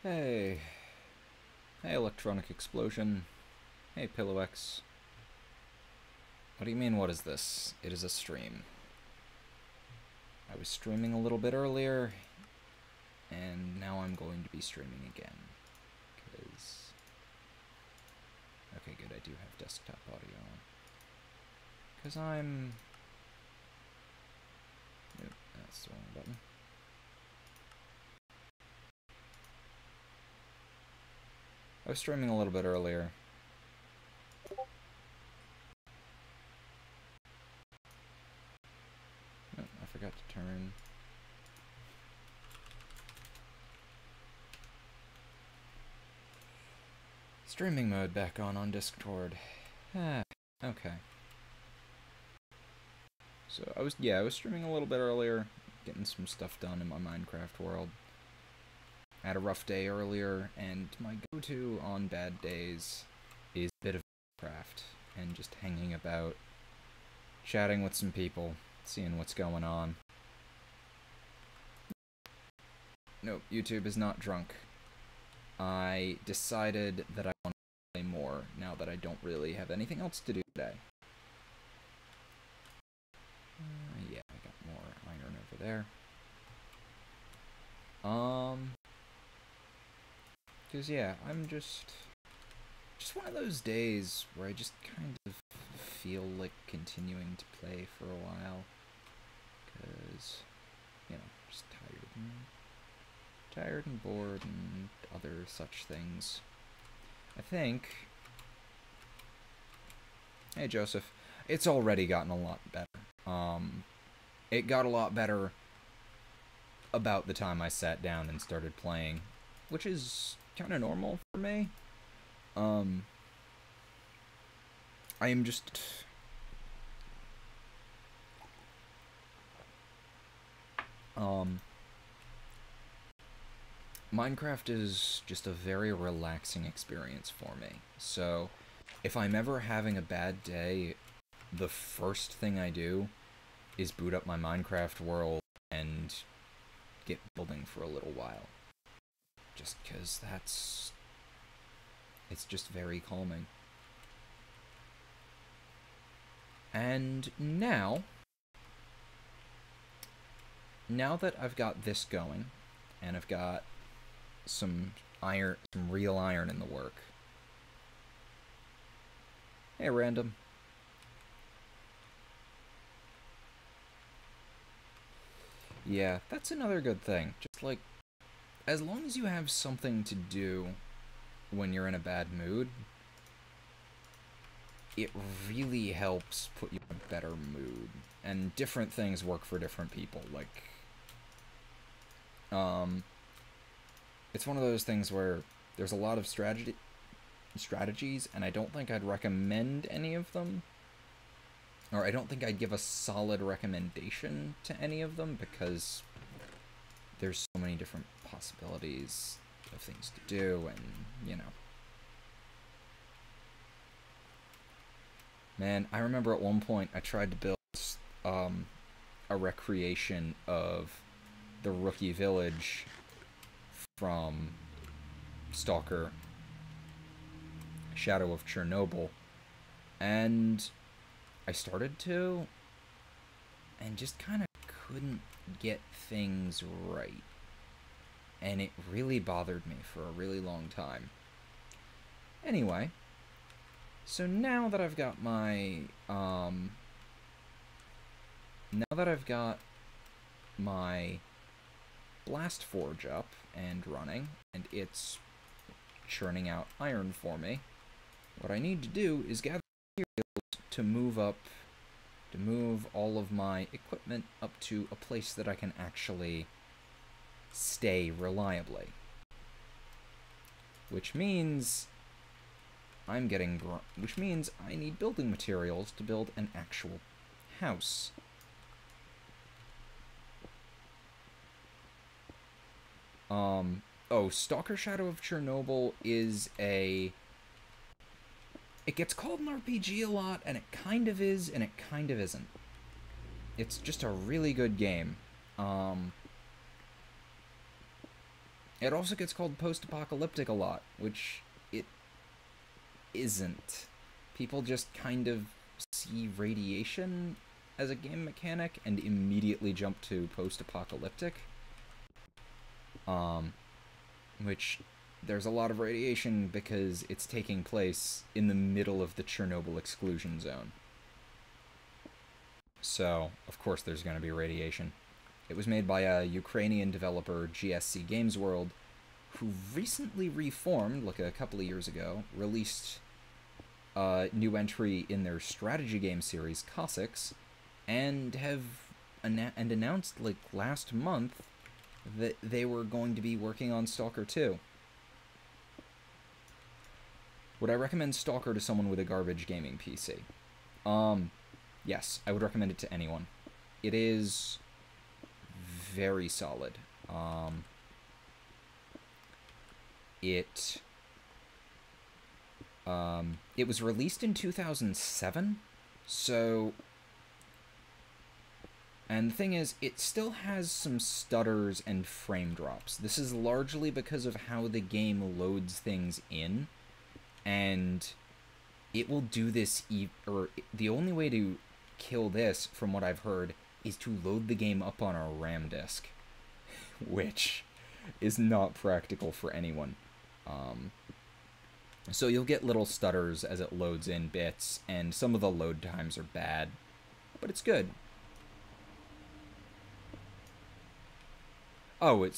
Hey. Hey, Electronic Explosion. Hey, PillowX. What do you mean, what is this? It is a stream. I was streaming a little bit earlier, and now I'm going to be streaming again. Okay, good, I do have desktop audio on. Because I'm... Nope, that's the wrong button. I was streaming a little bit earlier. Oh, I forgot to turn... Streaming mode back on Discord. Okay. So I was streaming a little bit earlier, getting some stuff done in my Minecraft world. I had a rough day earlier, and my go-to on bad days is a bit of Minecraft and just hanging about, chatting with some people, seeing what's going on. Nope, YouTube is not drunk. I decided that I want to play more now that I don't really have anything else to do today. Yeah, I got more iron over there. Because yeah, I'm just one of those days where I just kind of feel like continuing to play for a while. Because, you know, just tired and bored and other such things. I think... Hey, Joseph. It's already gotten a lot better. It got a lot better about the time I sat down and started playing, which is kind of normal for me. I am just... Minecraft is just a very relaxing experience for me. So, if I'm ever having a bad day, the first thing I do is boot up my Minecraft world and get building for a little while. Just because it's just very calming. And now that I've got this going, and I've got some real iron in the work. Hey, random. Yeah, that's another good thing. Just like, as long as you have something to do when you're in a bad mood, it really helps put you in a better mood. And different things work for different people. Like, it's one of those things where there's a lot of strategies, and I don't think I'd recommend any of them. Or I don't think I'd give a solid recommendation to any of them, because there's so many different possibilities of things to do, and, you know. Man, I remember at one point I tried to build a recreation of the rookie village from Stalker, Shadow of Chernobyl, and I started to, and just kind of couldn't get things right, and it really bothered me for a really long time. Anyway, so now that I've got my blast forge up and running, and it's churning out iron for me, what I need to do is gather materials to move all of my equipment up to a place that I can actually stay reliably. Which means I need building materials to build an actual house. Stalker Shadow of Chernobyl is it gets called an RPG a lot, and it kind of is, and it kind of isn't. It's just a really good game. It also gets called post-apocalyptic a lot, which it isn't. People just kind of see radiation as a game mechanic and immediately jump to post-apocalyptic. Which there's a lot of radiation because it's taking place in the middle of the Chernobyl exclusion zone. So, of course there's going to be radiation. It was made by a Ukrainian developer, GSC Games World, who recently reformed, like a couple of years ago, released a new entry in their strategy game series, Cossacks, and have announced, like, last month that they were going to be working on Stalker 2. Would I recommend Stalker to someone with a garbage gaming PC? Yes, I would recommend it to anyone. It is very solid. It was released in 2007, so... And the thing is, it still has some stutters and frame drops. This is largely because of how the game loads things in, and it will do this, or the only way to kill this, from what I've heard, is to load the game up on a RAM disk, which is not practical for anyone. So you'll get little stutters as it loads in bits, and some of the load times are bad, but it's good. Oh, it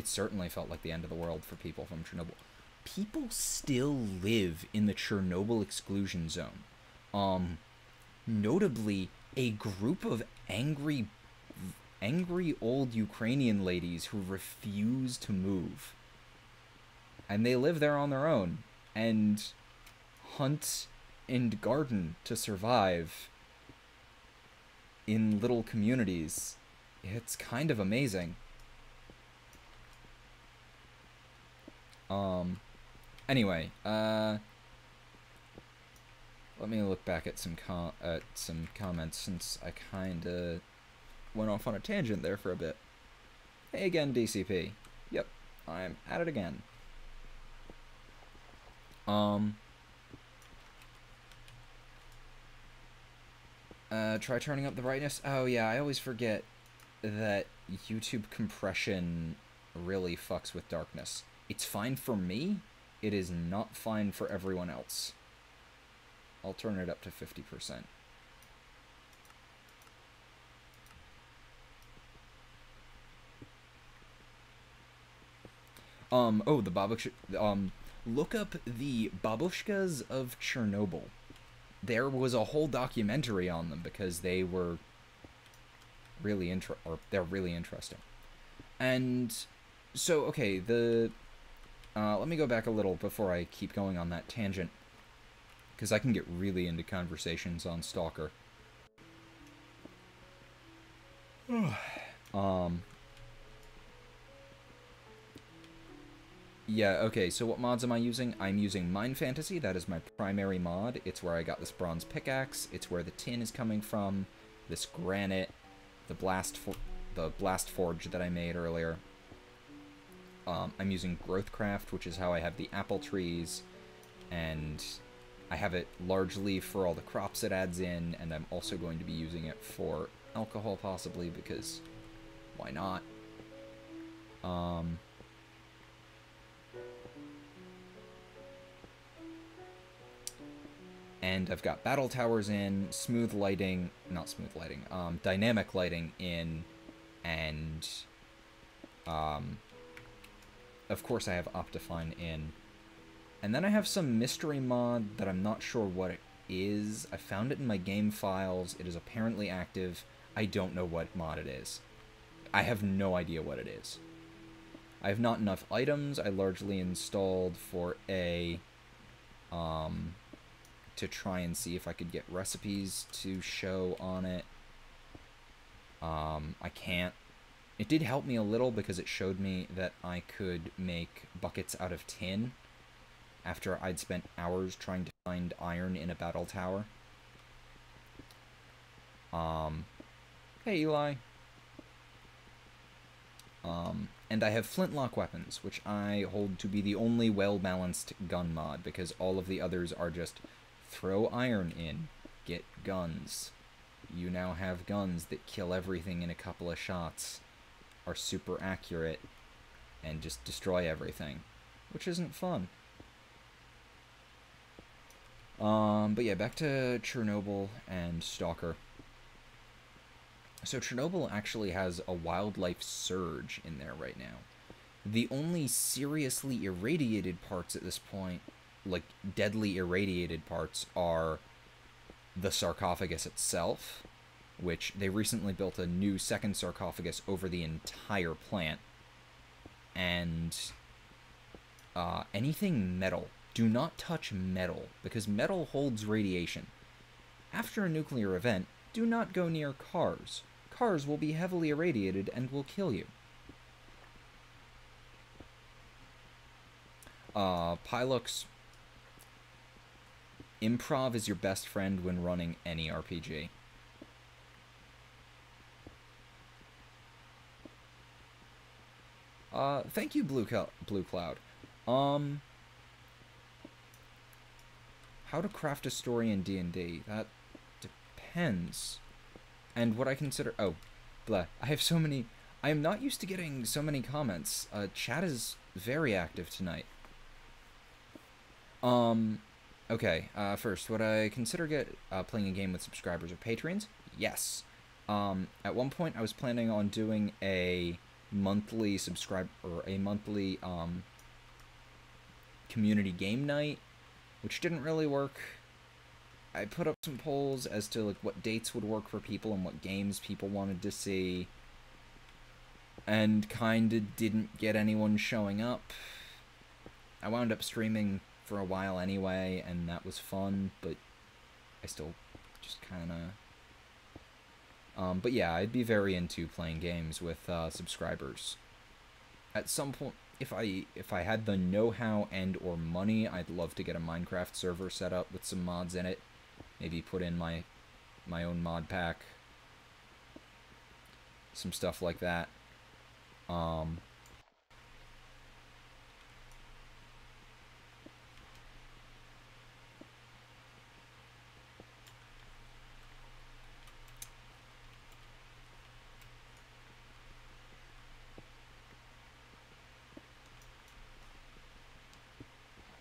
certainly felt like the end of the world for people from Chernobyl. People still live in the Chernobyl exclusion zone. Notably, a group of angry old Ukrainian ladies who refuse to move. And they live there on their own, and hunt and garden to survive in little communities. It's kind of amazing. Anyway, let me look back at some comments, since I kinda went off on a tangent there for a bit. Hey again, DCP. Yep, I'm at it again. Try turning up the brightness. Oh yeah, I always forget that YouTube compression really fucks with darkness. It's fine for me, it is not fine for everyone else. I'll turn it up to 50%. Oh, the babushka, look up the babushkas of Chernobyl. There was a whole documentary on them because they were really they're really interesting. And so, okay, let me go back a little before I keep going on that tangent, because I can get really into conversations on Stalker. Yeah, okay, so what mods am I using? I'm using Mind Fantasy, that is my primary mod. It's where I got this bronze pickaxe, it's where the tin is coming from, this granite, the blast forge that I made earlier. I'm using Growthcraft, which is how I have the apple trees, and I have it largely for all the crops it adds in, and I'm also going to be using it for alcohol, possibly, because why not? And I've got battle towers in, dynamic lighting in, and, of course I have Optifine in. And then I have some mystery mod that I'm not sure what it is. I found it in my game files. It is apparently active. I don't know what mod it is. I have no idea what it is. I have not enough items. I largely installed for to try and see if I could get recipes to show on it. I can't. It did help me a little because it showed me that I could make buckets out of tin after I'd spent hours trying to find iron in a battle tower. Hey Eli. And I have flintlock weapons, which I hold to be the only well-balanced gun mod, because all of the others are just throw iron in, get guns. You now have guns that kill everything in a couple of shots, are super accurate, and just destroy everything, which isn't fun. But yeah, back to Chernobyl and Stalker. So Chernobyl actually has a wildlife surge in there right now. The only seriously irradiated parts at this point, like deadly irradiated parts, are the sarcophagus itself, which they recently built a new second sarcophagus over the entire plant, and anything metal. Do not touch metal, because metal holds radiation. After a nuclear event, do not go near cars. Cars will be heavily irradiated and will kill you. Pylux, improv is your best friend when running any RPG. Thank you, Blue Cloud. How to craft a story in D&D? That depends. And what I consider... Oh, blah. I have so many... I am not used to getting so many comments. Chat is very active tonight. Okay, first, would I consider playing a game with subscribers or patrons? Yes. At one point, I was planning on doing a monthly community game night, which didn't really work. I put up some polls as to like what dates would work for people and what games people wanted to see, and kinda didn't get anyone showing up. I wound up streaming for a while anyway, and that was fun, but I still just kinda... but yeah, I'd be very into playing games with subscribers. At some point, if I had the know-how and or money, I'd love to get a Minecraft server set up with some mods in it. Maybe put in my own mod pack. Some stuff like that.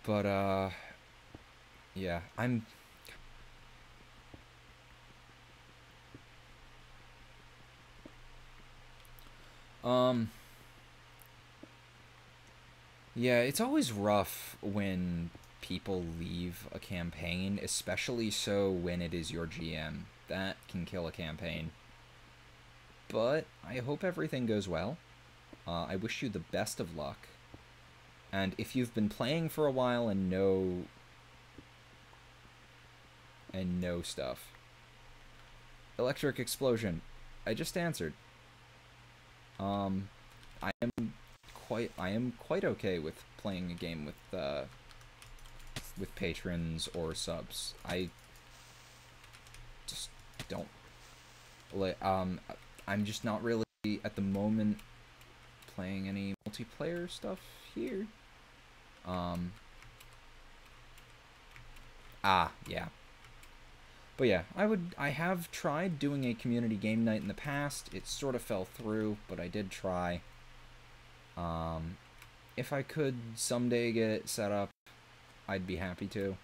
But, yeah, yeah, it's always rough when people leave a campaign, especially so when it is your GM. That can kill a campaign. But I hope everything goes well. I wish you the best of luck. And if you've been playing for a while and know stuff. Electric explosion. I just answered. I am quite okay with playing a game with patrons or subs. I just don't like I'm just not really at the moment playing any multiplayer stuff here. Yeah. But yeah, I have tried doing a community game night in the past. It sort of fell through, but I did try. If I could someday get it set up, I'd be happy to.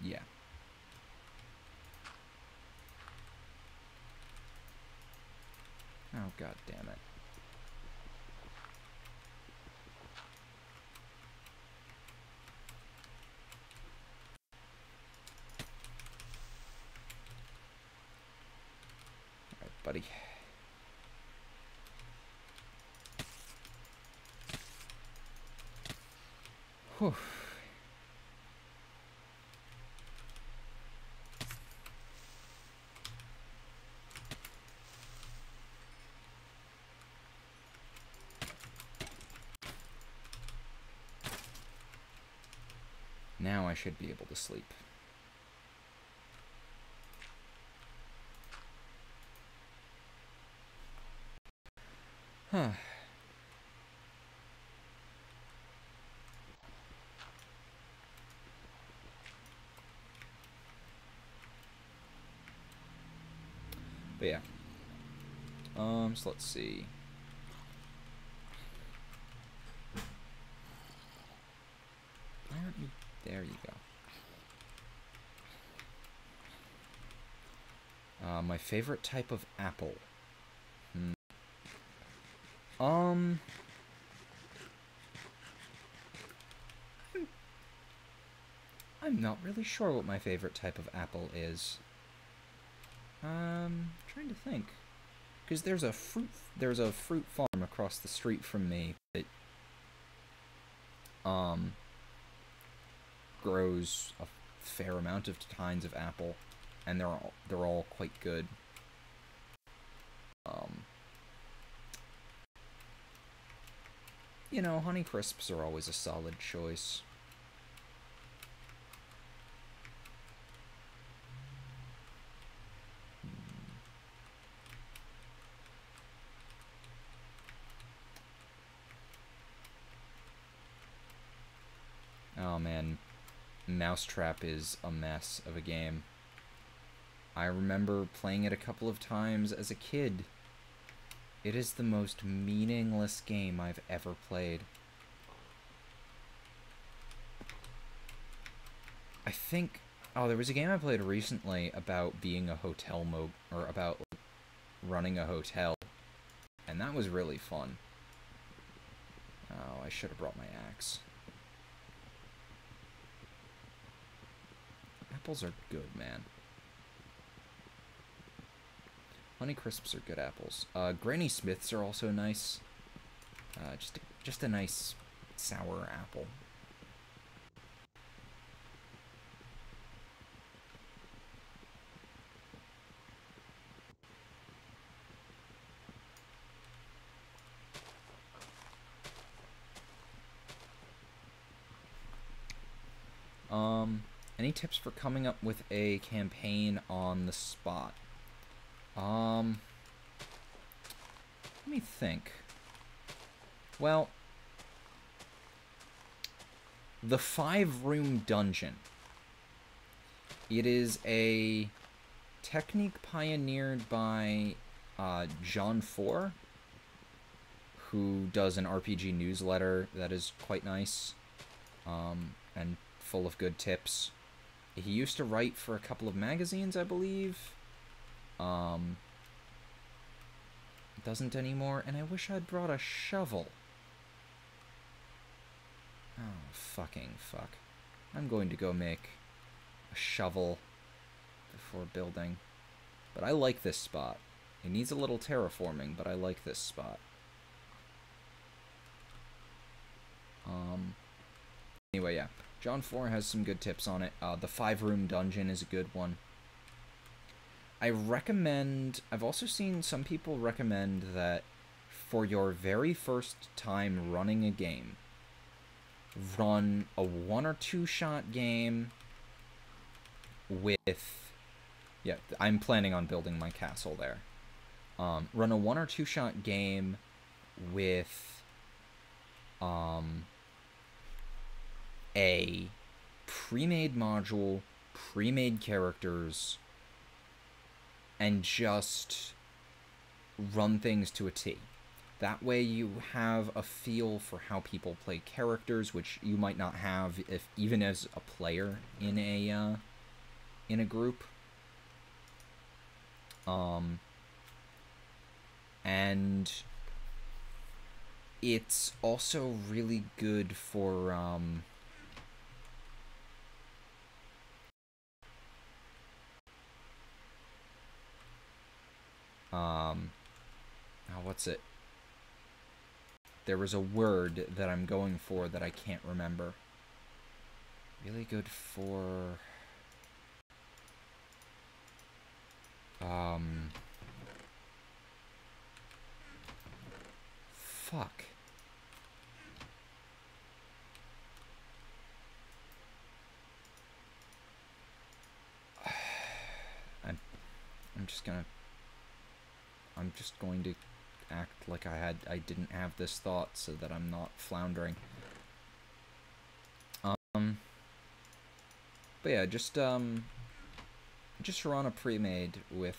Yeah. Oh, god damn it. Alright, buddy. Whew. Now I should be able to sleep. Huh. But yeah. So let's see. Why aren't you? There you go. My favorite type of apple. I'm not really sure what my favorite type of apple is. Trying to think. Because there's a fruit farm across the street from me that grows a fair amount of kinds of apple, and they're all quite good. You know, Honey Crisps are always a solid choice. Oh man, Mousetrap is a mess of a game. I remember playing it a couple of times as a kid. It is the most meaningless game I've ever played. I think... Oh, there was a game I played recently about being a hotel or about running a hotel. And that was really fun. Oh, I should have brought my axe. Apples are good, man. Honey Crisps are good apples. Granny Smiths are also nice. Just a nice sour apple. Any tips for coming up with a campaign on the spot? Let me think. Well, the 5-room dungeon. It is a technique pioneered by John 4, who does an RPG newsletter that is quite nice, and full of good tips. He used to write for a couple of magazines, I believe. Doesn't anymore, and I wish I'd brought a shovel. Oh, fucking fuck. I'm going to go make a shovel before building. But I like this spot. It needs a little terraforming, but I like this spot. Anyway, yeah. John 4 has some good tips on it. The 5-room dungeon is a good one. I've also seen some people recommend that for your very first time running a game, run a 1 or 2 shot game with... Yeah, I'm planning on building my castle there. Run a 1 or 2 shot game with a pre-made module, pre-made characters, and just run things to a T. That way you have a feel for how people play characters, which you might not have even as a player in a group. And it's also really good for what's it? There was a word that I'm going for that I can't remember. Really good for... Fuck. I'm just going to act like I didn't have this thought so that I'm not floundering. But yeah, just run a pre-made with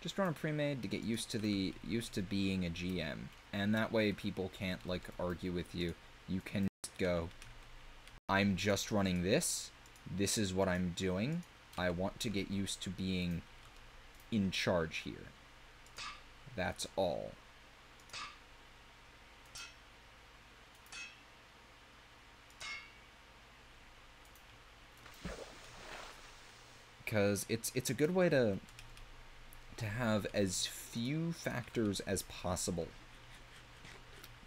just run a pre-made to get used to being a GM, and that way people can't like argue with you. You can just go, I'm just running this. This is what I'm doing. I want to get used to being in charge here. That's all. Because it's a good way to have as few factors as possible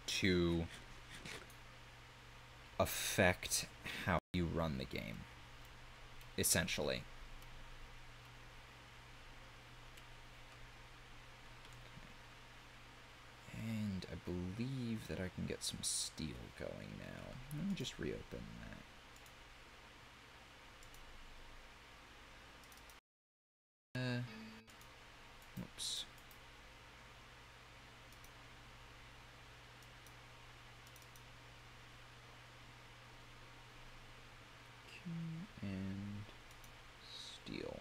to affect how you run the game, essentially. And I believe that I can get some steel going now. Let me just reopen that. Oops. And steel.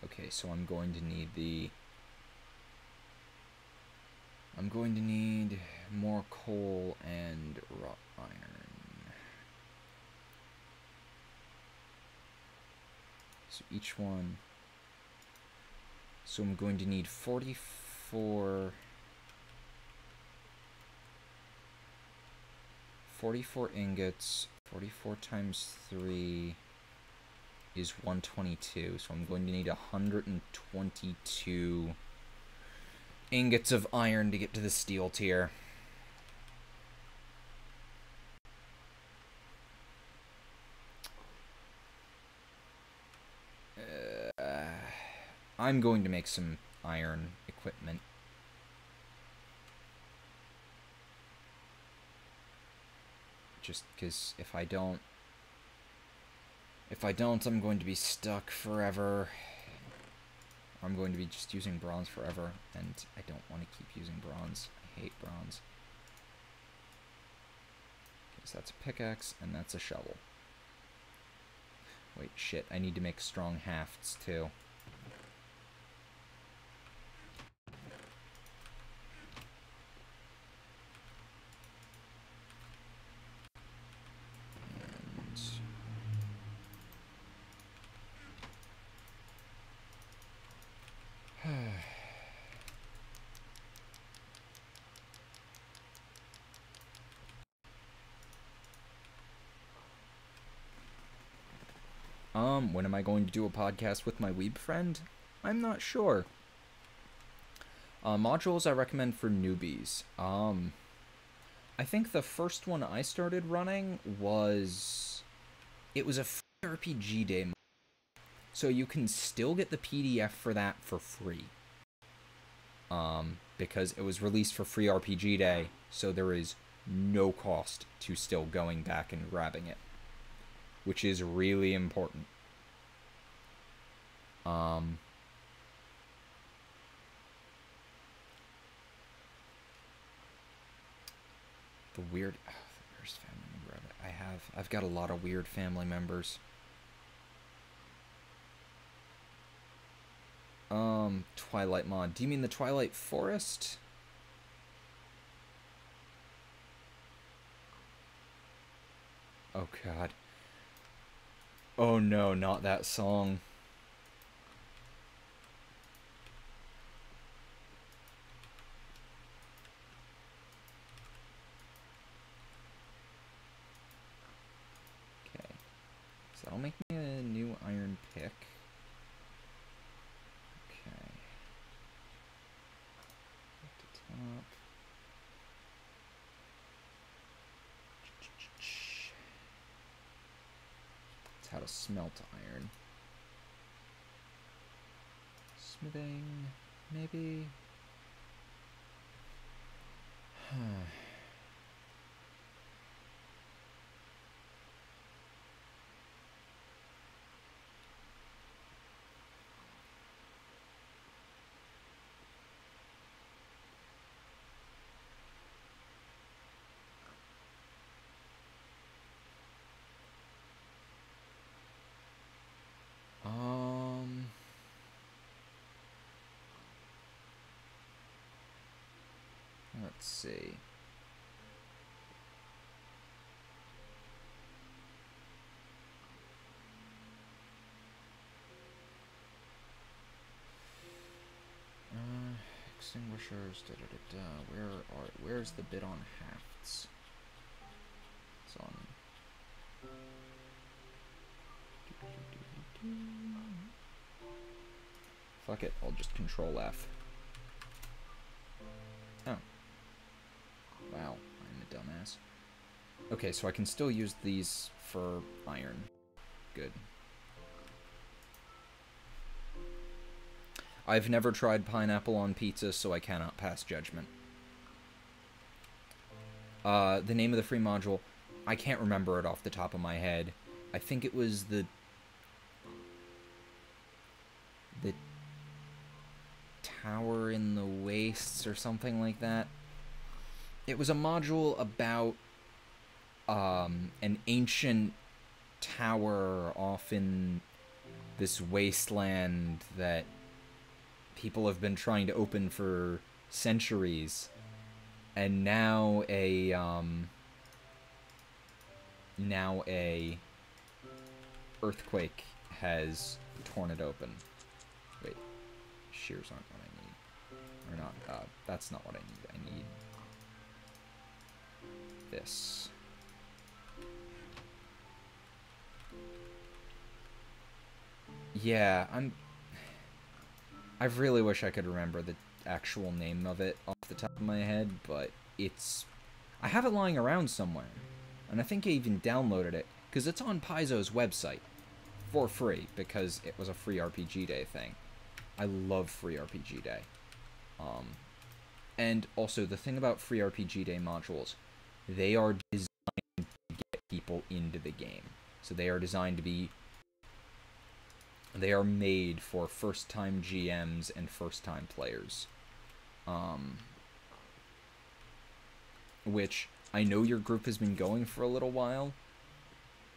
Okay, so I'm going to need more coal and wrought iron. So each one. So I'm going to need 44 ingots. 44 times 3 is 122. So I'm going to need 122 ingots of iron to get to the steel tier. I'm going to make some iron equipment. Just because if I don't, I'm going to be stuck forever. I'm going to be just using bronze forever, and I don't want to keep using bronze. I hate bronze. Okay, so that's a pickaxe, and that's a shovel. Wait, shit, I need to make strong hafts, too. When am I going to do a podcast with my weeb friend? I'm not sure. Modules I recommend for newbies. I think the first one I started running was... It was a free RPG Day. So you can still get the PDF for that for free. Because it was released for free RPG Day, so there is no cost to still going back and grabbing it. Which is really important. The weirdest family member I've got a lot of weird family members. Twilight mod. Do you mean the Twilight Forest? Oh god. Oh no, not that song. Okay. So that'll make me a new iron pick. Okay. At the top. That's how to smelt iron. Smithing, maybe. let's see. Extinguishers, where's the bit on hafts? It's on. Fuck it, I'll just Control F. Oh. Wow, I'm a dumbass. Okay, so I can still use these for iron. Good. I've never tried pineapple on pizza, so I cannot pass judgment. The name of the free module, I can't remember it off the top of my head. I think it was the Tower in the Wastes or something like that. It was a module about an ancient tower off in this wasteland that people have been trying to open for centuries, and now a earthquake has torn it open. Wait, shears aren't what I need. Or not, that's not what I need. I need this. Yeah, I really wish I could remember the actual name of it off the top of my head, but I have it lying around somewhere, and I think I even downloaded it, because it's on Paizo's website, for free, because it was a free RPG Day thing. I love free RPG Day. And also, the thing about free RPG Day modules, they are designed to get people into the game. So they are designed to be... They are made for first-time GMs and first-time players. Which, I know your group has been going for a little while,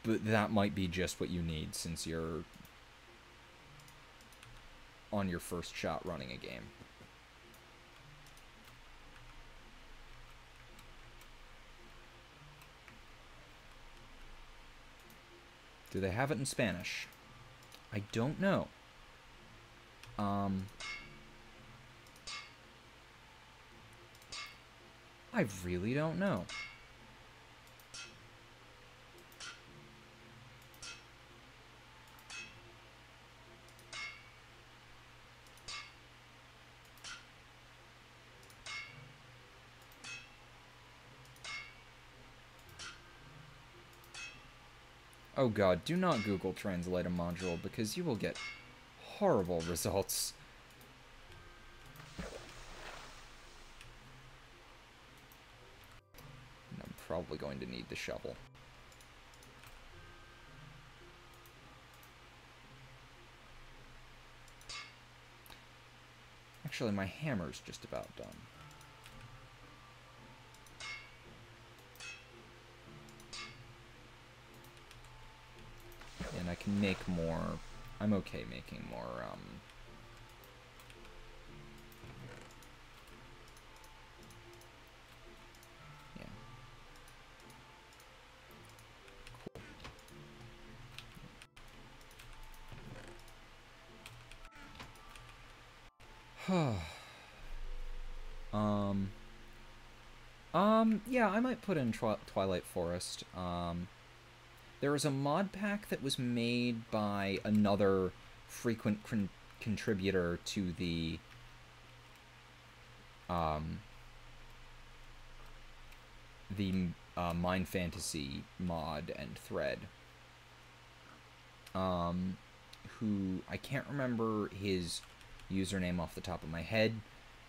but that might be just what you need since you're on your first shot running a game. Do they have it in Spanish? I don't know. I really don't know. Oh god, do not Google Translate a module, because you will get horrible results. And I'm probably going to need the shovel. Actually, my hammer's just about done. And I can make more. I'm okay making more, yeah. Cool. Yeah, I might put in Twilight Forest. There was a mod pack that was made by another frequent contributor to the Mind Fantasy mod and thread. Who, I can't remember his username off the top of my head.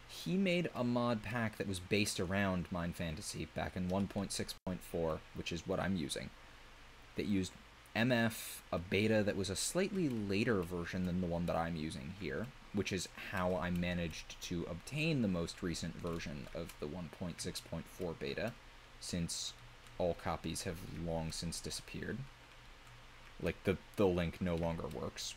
He made a mod pack that was based around Mind Fantasy back in 1.6.4, which is what I'm using. That used MF, a beta that was a slightly later version than the one that I'm using here, which is how I managed to obtain the most recent version of the 1.6.4 beta, since all copies have long since disappeared. Like, the link no longer works.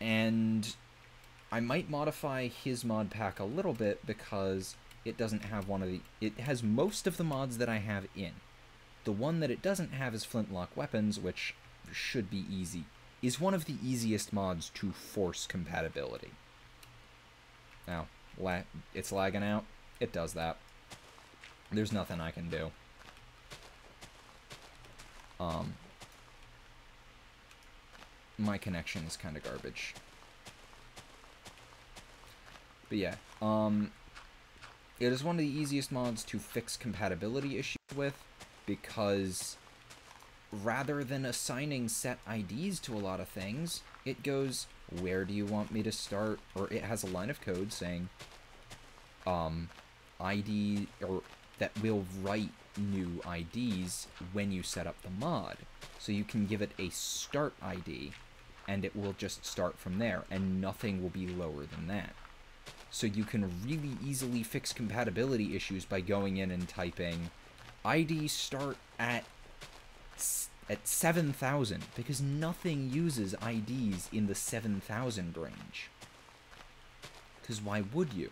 And I might modify his mod pack a little bit because it doesn't have one of the... It has most of the mods that I have in. The one that it doesn't have is Flintlock Weapons, which should be easy. Is one of the easiest mods to force compatibility. Now, it's lagging out. It does that. There's nothing I can do. My connection is kind of garbage. But yeah, it is one of the easiest mods to fix compatibility issues with, because rather than assigning set IDs to a lot of things, it goes, where do you want me to start? Or it has a line of code saying, ID, or that will write new IDs when you set up the mod. So you can give it a start ID, and it will just start from there, and nothing will be lower than that. So you can really easily fix compatibility issues by going in and typing ID start at 7,000, because nothing uses IDs in the 7,000 range. Because why would you?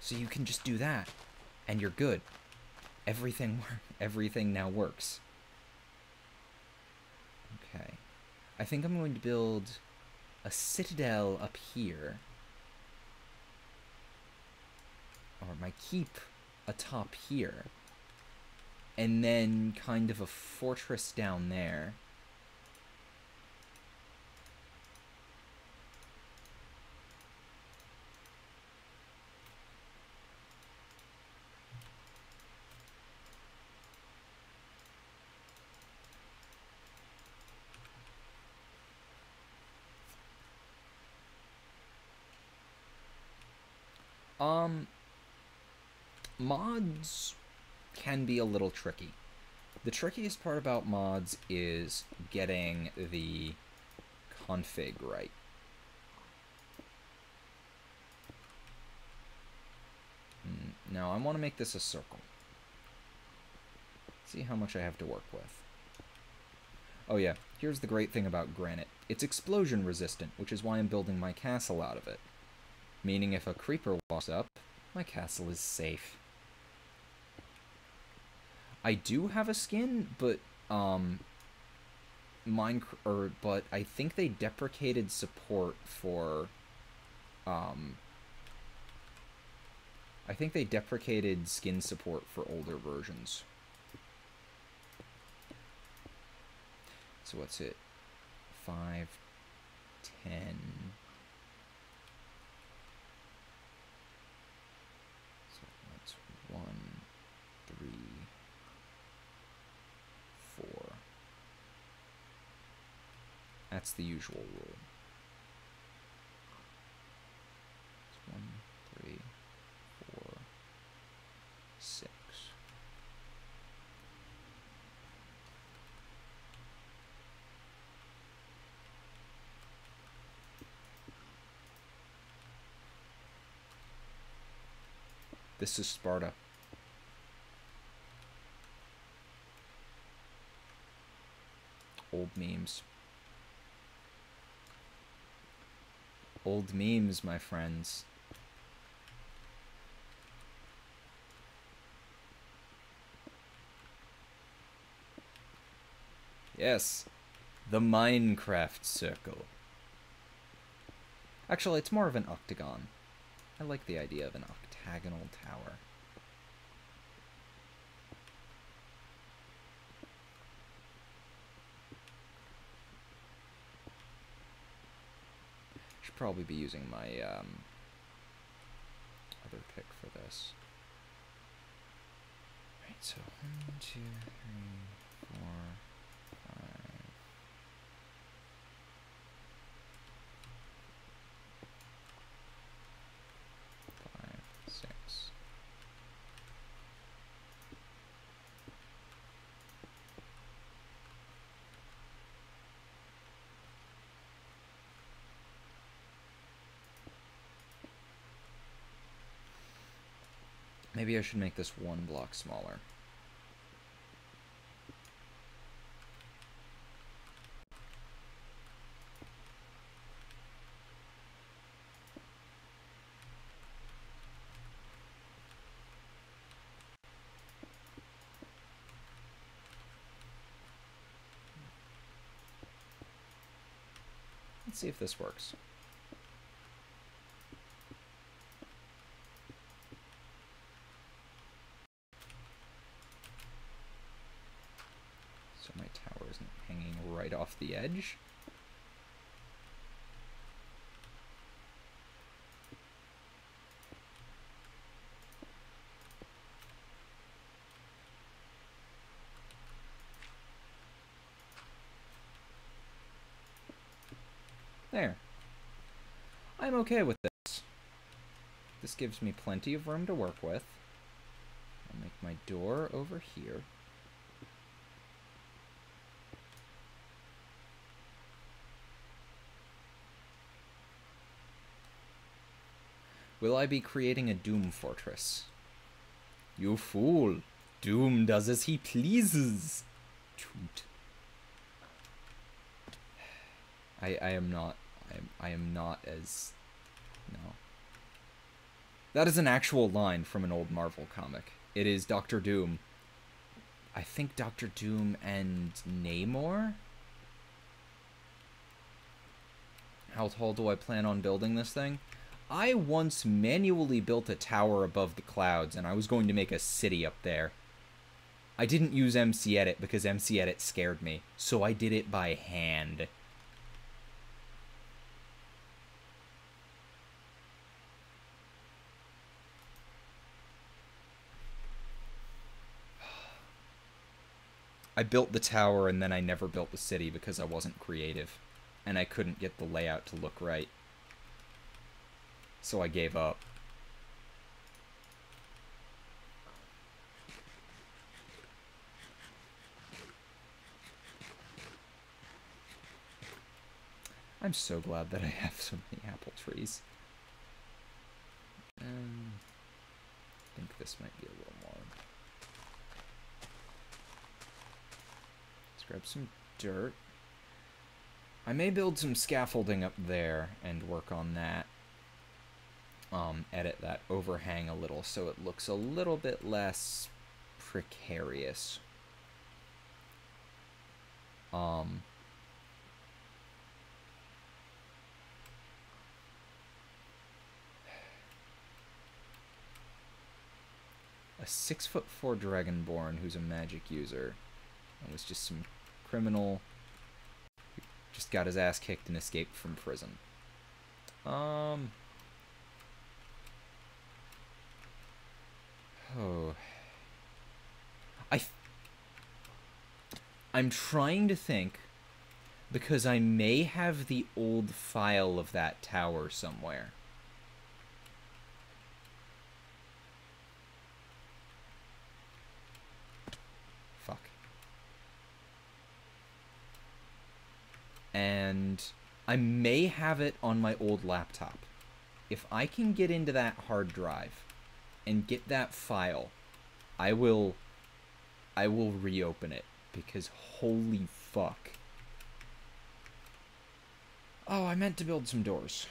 So you can just do that, and you're good. Everything now works. Okay. I think I'm going to build a citadel up here. Or my keep atop here. And then kind of a fortress down there. Mods can be a little tricky. The trickiest part about mods is getting the config right. Now I want to make this a circle. See how much I have to work with. Oh yeah, here's the great thing about granite. It's explosion resistant, which is why I'm building my castle out of it. Meaning if a creeper walks up, my castle is safe. I do have a skin, but but I think they deprecated support for I think they deprecated skin support for older versions. So what's it? 5, 10. So that's 1, 3, 4. That's the usual rule. It's 1, 3, 4, 6. This is Sparta. Old memes. Old memes, my friends. Yes, the Minecraft circle. Actually, it's more of an octagon. I like the idea of an octagonal tower. Should probably be using my other pick for this. Right, so 1, 2, 3, 4, 5. 6. Maybe I should make this 1 block smaller. Let's see if this works. So my tower isn't hanging right off the edge. There. I'm okay with this. This gives me plenty of room to work with. I'll make my door over here. Will I be creating a Doom fortress? You fool! Doom does as he pleases! Toot. I am not as... No. That is an actual line from an old Marvel comic. It is Dr. Doom. I think Dr. Doom and Namor? How tall do I plan on building this thing? I once manually built a tower above the clouds, and I was going to make a city up there. I didn't use MC Edit because MC Edit scared me, so I did it by hand. I built the tower and then I never built the city because I wasn't creative. And I couldn't get the layout to look right. So I gave up. I'm so glad that I have so many apple trees. I think this might be a little more. Let's grab some dirt. I may build some scaffolding up there and work on that. Edit that overhang a little so it looks a little bit less precarious. A 6'4" Dragonborn who's a magic user and was just some criminal who just got his ass kicked and escaped from prison. Oh. I'm trying to think, because I may have the old file of that tower somewhere. Fuck. And I may have it on my old laptop. If I can get into that hard drive and get that file, I will reopen it, because holy fuck. Oh, I meant to build some doors.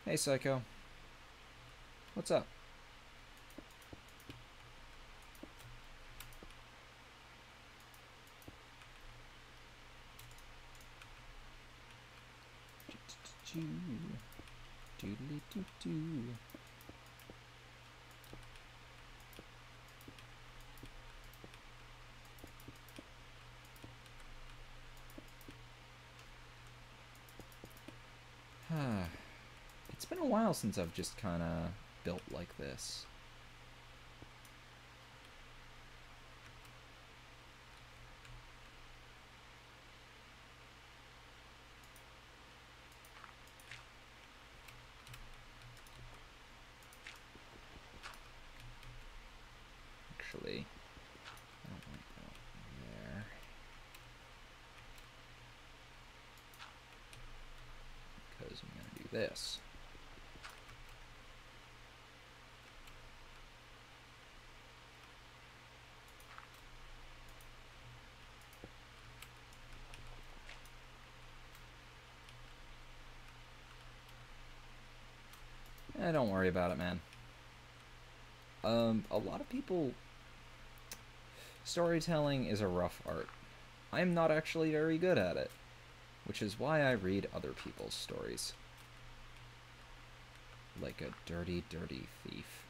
Hey, Psycho. What's up? Doodly doo doo. It's been a while since I've just kind of built like this. Actually, I don't want that there. this. Don't worry about it, man. A lot of people... Storytelling is a rough art. I'm not actually very good at it, which is why I read other people's stories. Like a dirty, dirty thief.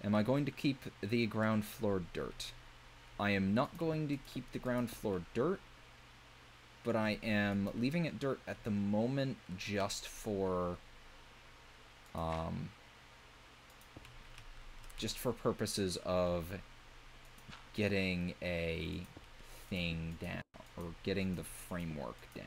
Am I going to keep the ground floor dirt? I am not going to keep the ground floor dirt, but I am leaving it dirt at the moment just for purposes of getting a thing down, or getting the framework down.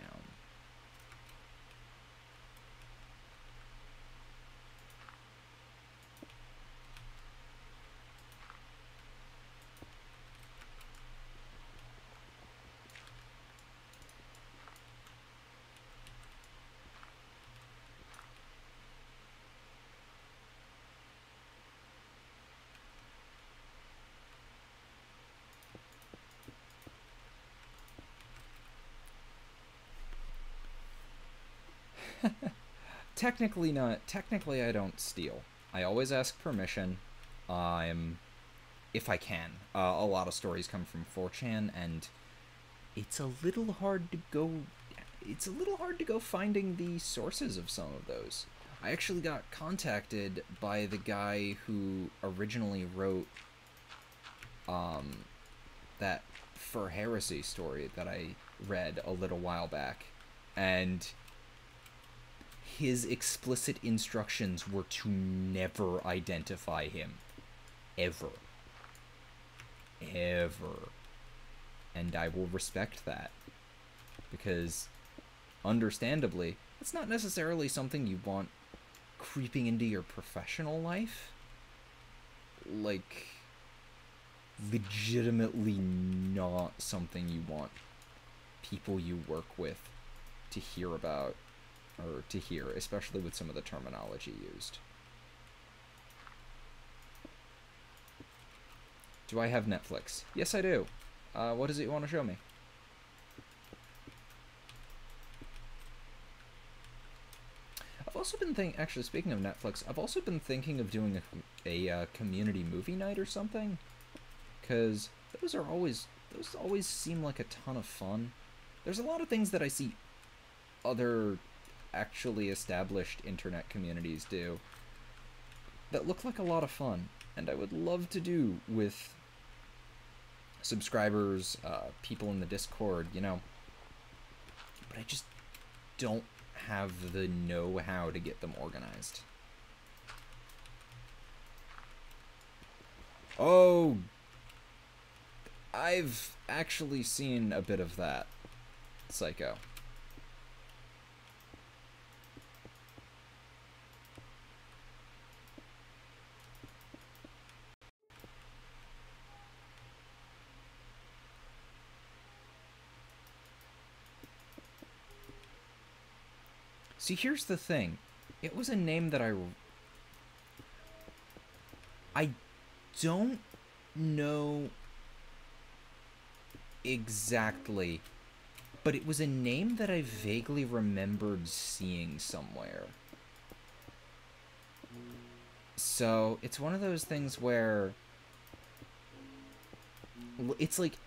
Technically not. Technically, I don't steal. I always ask permission. If I can. A lot of stories come from 4chan, and it's a little hard to go. It's a little hard to go finding the sources of some of those. I actually got contacted by the guy who originally wrote that For Heresy story that I read a little while back, and his explicit instructions were to never identify him. Ever. Ever. And I will respect that. Because, understandably, it's not necessarily something you want creeping into your professional life. Like, legitimately not something you want people you work with to hear about. Or to hear, especially with some of the terminology used. Do I have Netflix? Yes, I do. What is it you want to show me? I've also been actually, speaking of Netflix, I've also been thinking of doing a community movie night or something. Because those always seem like a ton of fun. There's a lot of things that I see other actually established internet communities do that look like a lot of fun, and I would love to do with subscribers, people in the Discord, you know, but I just don't have the know-how to get them organized. Oh, I've actually seen a bit of that, Psycho. See, here's the thing. It was a name that I don't know exactly, but it was a name that I vaguely remembered seeing somewhere. So, it's one of those things where it's like,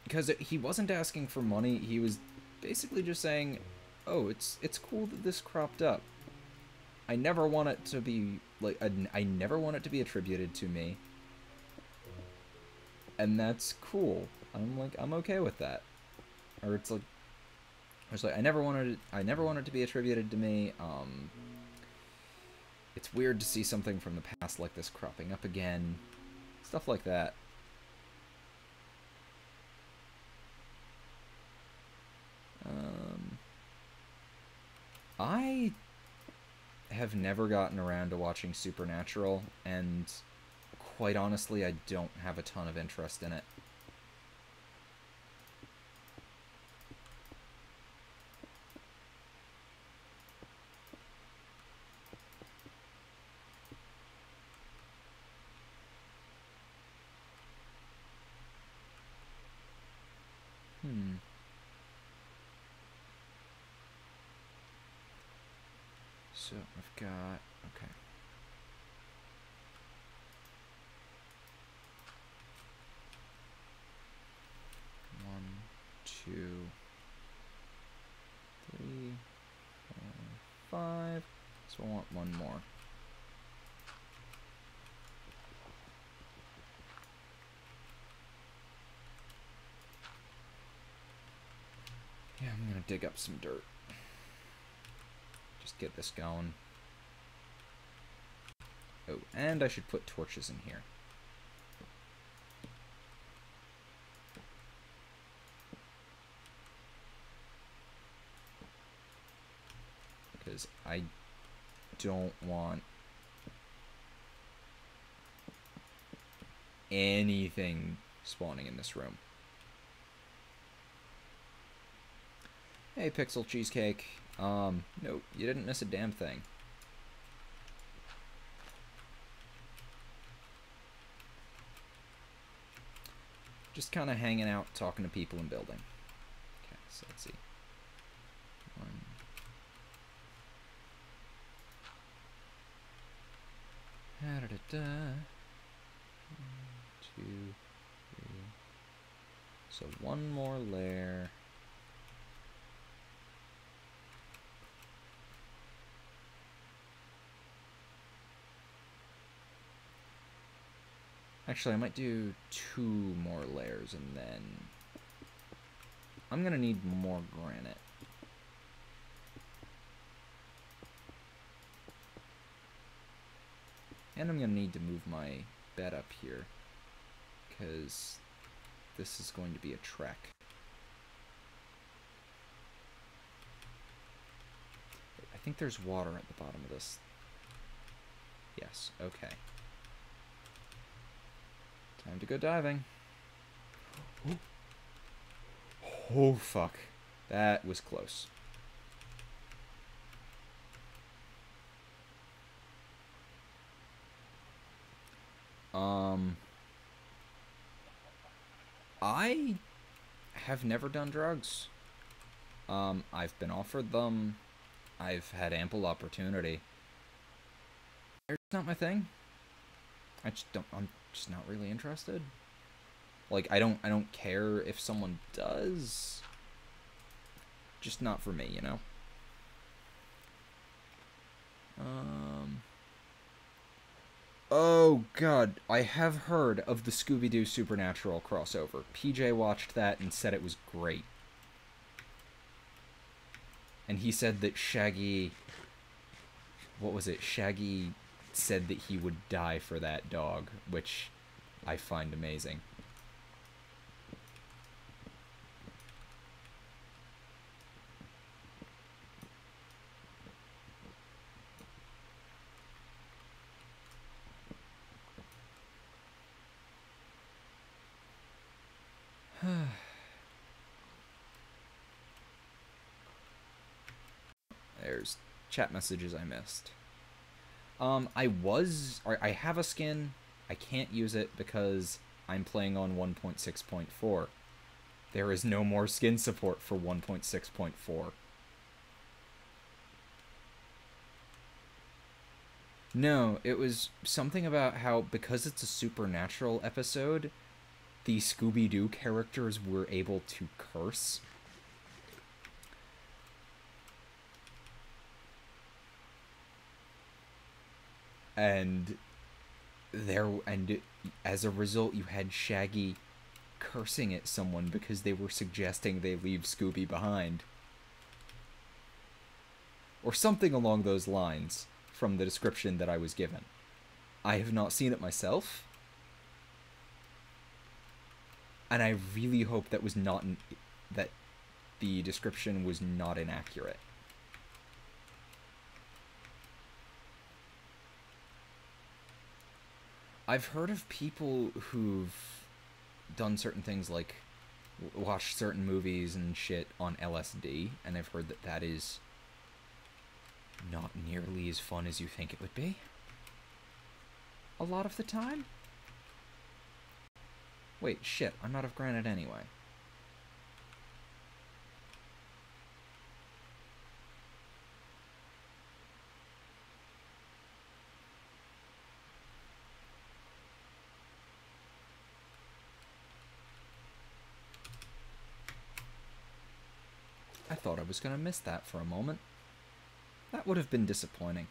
because he wasn't asking for money, he was basically just saying, oh, it's cool that this cropped up. I never want it to be, like, I never want it to be attributed to me. And that's cool. I'm like, I'm okay with that. Or it's like, I never wanted it to be attributed to me. It's weird to see something from the past like this cropping up again. Stuff like that. I have never gotten around to watching Supernatural, and quite honestly, I don't have a ton of interest in it. So I've got, okay. One, two, three, four, five. So I want one more. Yeah, I'm gonna dig up some dirt. Just get this going. Oh, and I should put torches in here. Because I don't want anything spawning in this room. Hey, Pixel Cheesecake. Nope, you didn't miss a damn thing. Just kind of hanging out, talking to people and building. Okay, so let's see. One. Da-da-da-da. 1, 2, 3. So one more layer. Actually, I might do 2 more layers and then I'm gonna need more granite. And I'm gonna need to move my bed up here because this is going to be a trek. I think there's water at the bottom of this. Yes, okay. Time to go diving. Oh, fuck. That was close. I have never done drugs. I've been offered them. I've had ample opportunity. They're just not my thing. I'm just not really interested. Like, I don't care if someone does. Just not for me, you know? Oh, God. I have heard of the Scooby-Doo Supernatural crossover. PJ watched that and said it was great. And he said that Shaggy... What was it? Shaggy said that he would die for that dog, which I find amazing. There's chat messages I missed. I have a skin. I can't use it because I'm playing on 1.6.4. There is no more skin support for 1.6.4. No, it was something about how, because it's a supernatural episode, the Scooby-Doo characters were able to curse. And as a result, you had Shaggy cursing at someone because they were suggesting they leave Scooby behind. Or something along those lines from the description that I was given. I have not seen it myself. And I really hope that was not that the description was not inaccurate. I've heard of people who've done certain things like watch certain movies and shit on LSD, and I've heard that that is not nearly as fun as you think it would be. A lot of the time. Wait, shit, I'm out of granite anyway. I thought I was gonna miss that for a moment. That would have been disappointing.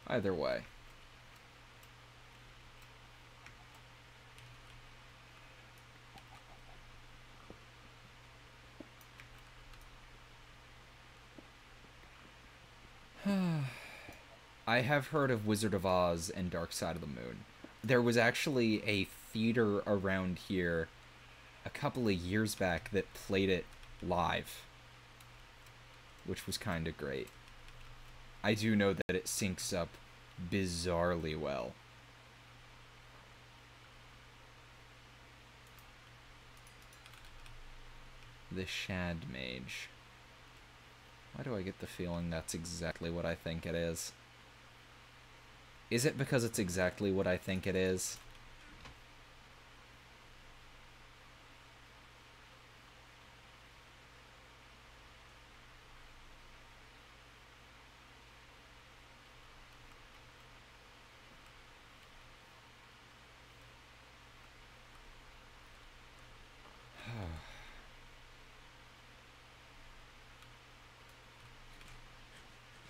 Either way. I have heard of Wizard of Oz and Dark Side of the Moon. There was actually a theater around here a couple of years back that played it live, which was kind of great. I do know that it syncs up bizarrely well. The Shad Mage. Why do I get the feeling that's exactly what I think it is? Is it because it's exactly what I think it is?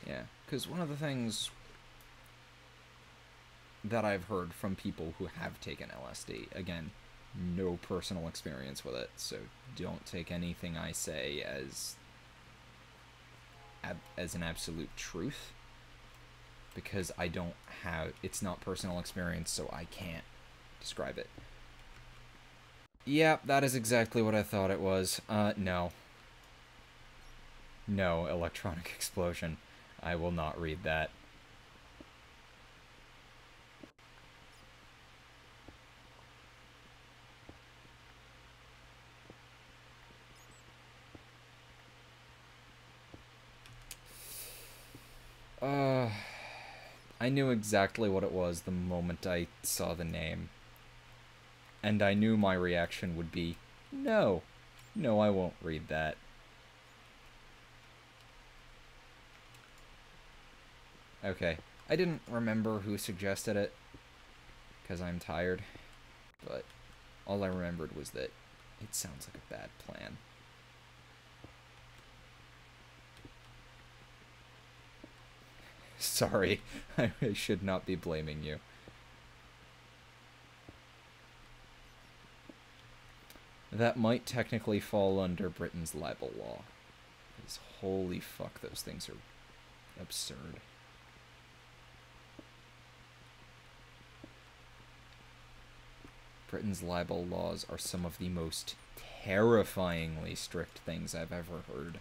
Yeah, because one of the things that I've heard from people who have taken LSD, again, no personal experience with it, so don't take anything I say as an absolute truth, because I don't have, it's not personal experience, so I can't describe it. Yeah, that is exactly what I thought it was. No. No, electronic explosion. I will not read that. I knew exactly what it was the moment I saw the name. And I knew my reaction would be, no. No, I won't read that. Okay. I didn't remember who suggested it, because I'm tired. But all I remembered was that it sounds like a bad plan. Sorry, I should not be blaming you. That might technically fall under Britain's libel law. Because holy fuck, those things are absurd. Britain's libel laws are some of the most terrifyingly strict things I've ever heard.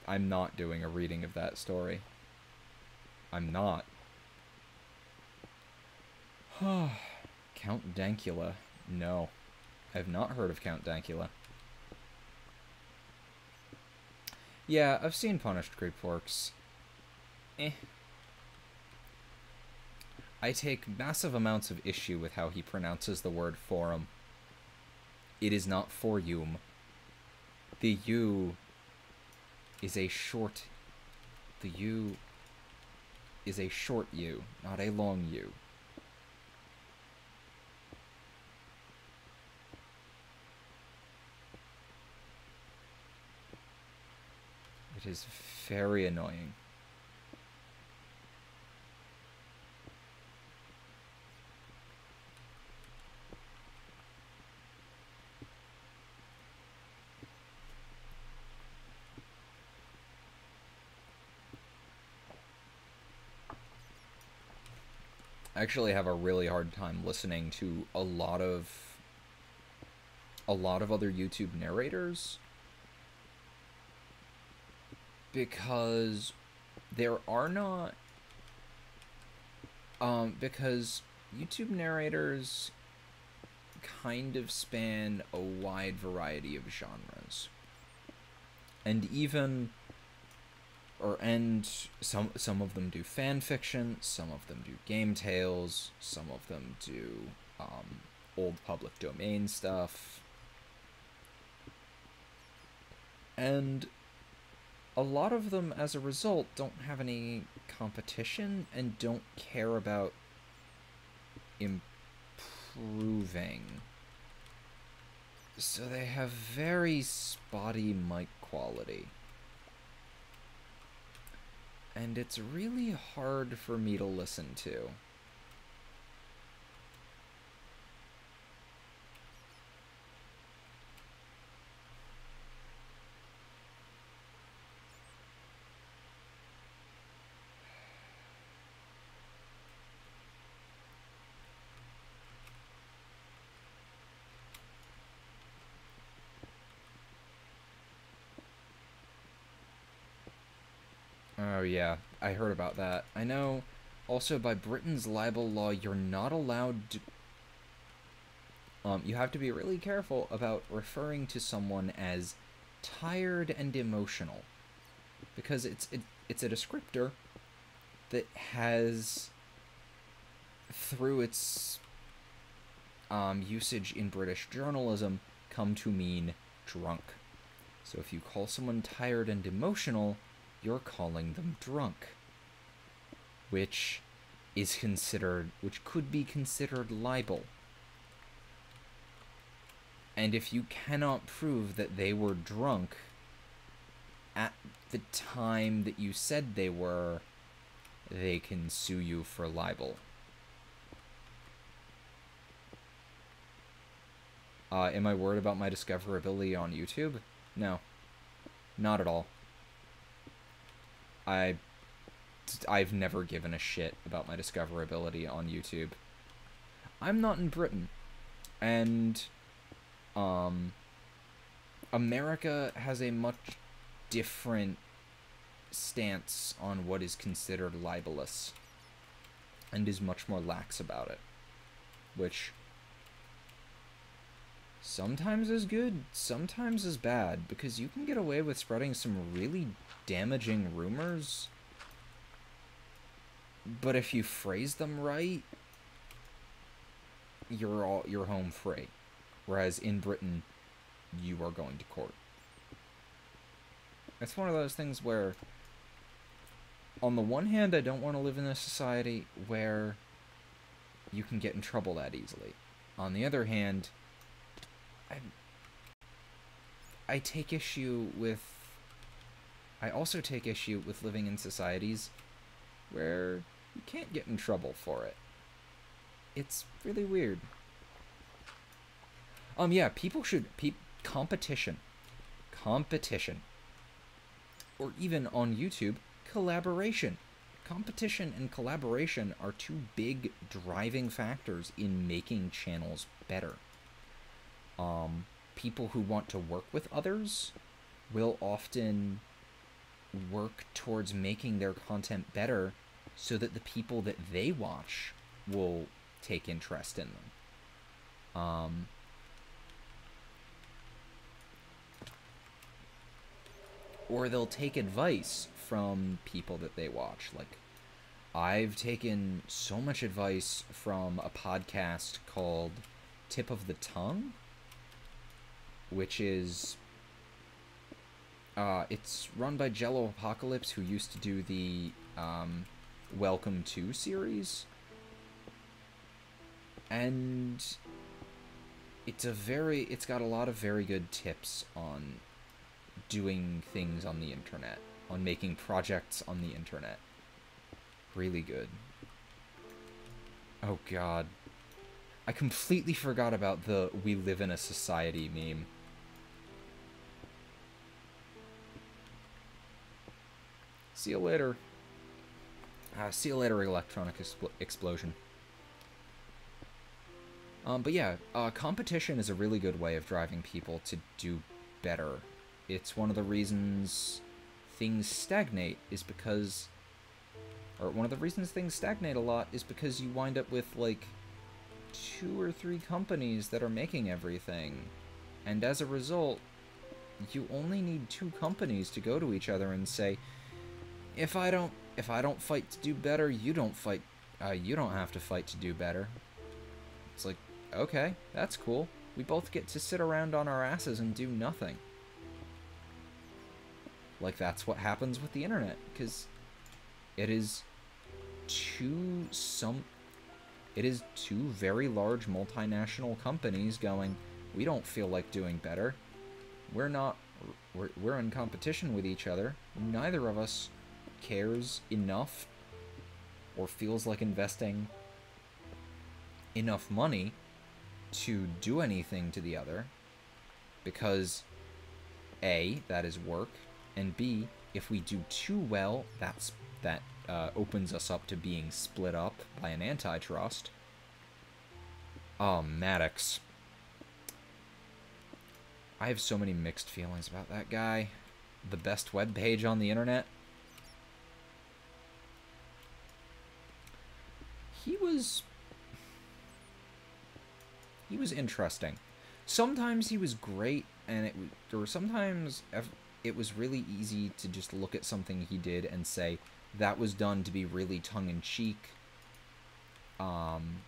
I'm not doing a reading of that story. I'm not. Count Dankula. No. I've not heard of Count Dankula. Yeah, I've seen Punished Creep Forks. I take massive amounts of issue with how he pronounces the word forum. It is not for-yum. The U is a short... The U is a short U, not a long U. It is very annoying. I actually have a really hard time listening to a lot of other YouTube narrators because there are not because YouTube narrators kind of span a wide variety of genres. And even and some of them do fan fiction, some of them do game tales, some of them do old public domain stuff. And a lot of them, as a result, don't have any competition and don't care about improving. So they have very spotty mic quality. And it's really hard for me to listen to. Oh yeah, I heard about that. I know also by Britain's libel law you're not allowed to you have to be really careful about referring to someone as tired and emotional because it's a descriptor that has through its usage in British journalism come to mean drunk. So if you call someone tired and emotional, you're calling them drunk, which could be considered libel. And if you cannot prove that they were drunk at the time that you said they were, they can sue you for libel. Am I worried about my discoverability on YouTube? No. Not at all. I've never given a shit about my discoverability on YouTube. I'm not in Britain, and America has a much different stance on what is considered libelous, and is much more lax about it, which sometimes is good, sometimes is bad, because you can get away with spreading some really damaging rumors, but if you phrase them right, you're home free. Whereas in Britain, you are going to court. It's one of those things where, on the one hand, I don't want to live in a society where you can get in trouble that easily. On the other hand, I also take issue with living in societies where you can't get in trouble for it. It's really weird. Yeah, competition. Or even on YouTube, collaboration. Competition and collaboration are two big driving factors in making channels better. People who want to work with others will often work towards making their content better so that the people that they watch will take interest in them. Or they'll take advice from people that they watch. Like, I've taken so much advice from a podcast called Tip of the Tongue, which is it's run by Jello Apocalypse, who used to do the Welcome To series, and it's got a lot of very good tips on doing things on the internet, on making projects on the internet. Really good. Oh god, I completely forgot about the "we live in a society" meme. See you later. See you later, electronic explosion. But yeah, competition is a really good way of driving people to do better. It's one of the reasons things stagnate is because, or one of the reasons things stagnate a lot is because you wind up with like 2 or 3 companies that are making everything. And as a result, you only need 2 companies to go to each other and say, if I don't fight to do better, you don't fight, you don't have to fight to do better. It's like, okay, that's cool. We both get to sit around on our asses and do nothing. Like, that's what happens with the internet, because it is two very large multinational companies going, we don't feel like doing better. We're in competition with each other. Neither of us cares enough or feels like investing enough money to do anything to the other, because A, that is work, and B, if we do too well, that opens us up to being split up by an antitrust. Oh, Maddox. I have so many mixed feelings about that guy. The best web page on the internet. He was interesting. Sometimes he was great, and sometimes it was really easy to just look at something he did and say that was done to be really tongue-in-cheek, and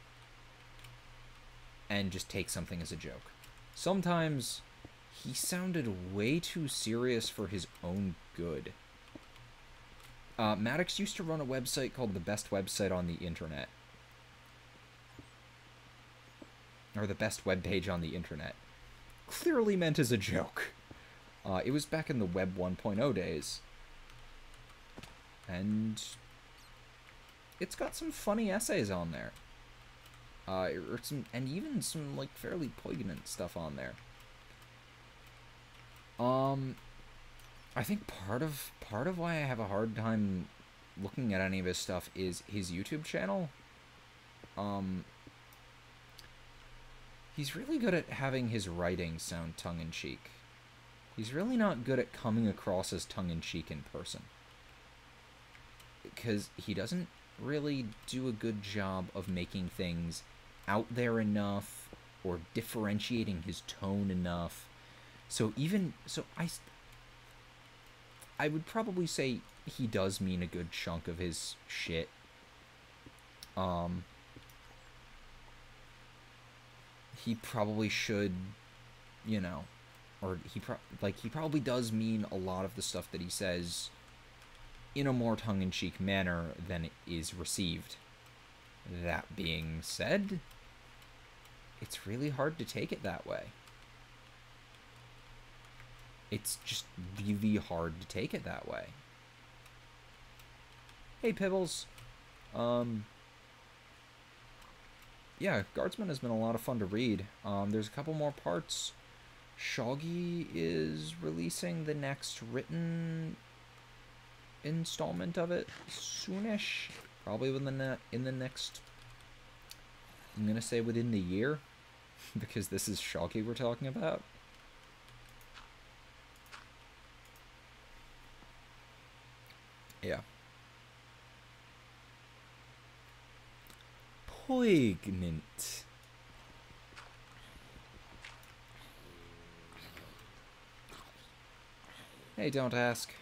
just take something as a joke. Sometimes he sounded way too serious for his own good. Maddox used to run a website called The Best Website on the Internet. Or the best webpage on the internet. Clearly meant as a joke. It was back in the Web 1.0 days. And it's got some funny essays on there. And even some like fairly poignant stuff on there. I think part of why I have a hard time looking at any of his stuff is his YouTube channel. He's really good at having his writing sound tongue-in-cheek. He's really not good at coming across as tongue-in-cheek in person. Because he doesn't really do a good job of making things out there enough or differentiating his tone enough. I would probably say he does mean a good chunk of his shit. He probably should, you know, or he probably does mean a lot of the stuff that he says in a more tongue-in-cheek manner than it is received. That being said, it's really hard to take it that way. It's just really hard to take it that way. Hey, Pibbles. Yeah, Guardsman has been a lot of fun to read. There's a couple more parts. Shoggy is releasing the next written installment of it soonish. Probably in the next... I'm gonna say within the year. Because this is Shoggy we're talking about. Yeah. Poignant. Hey, don't ask.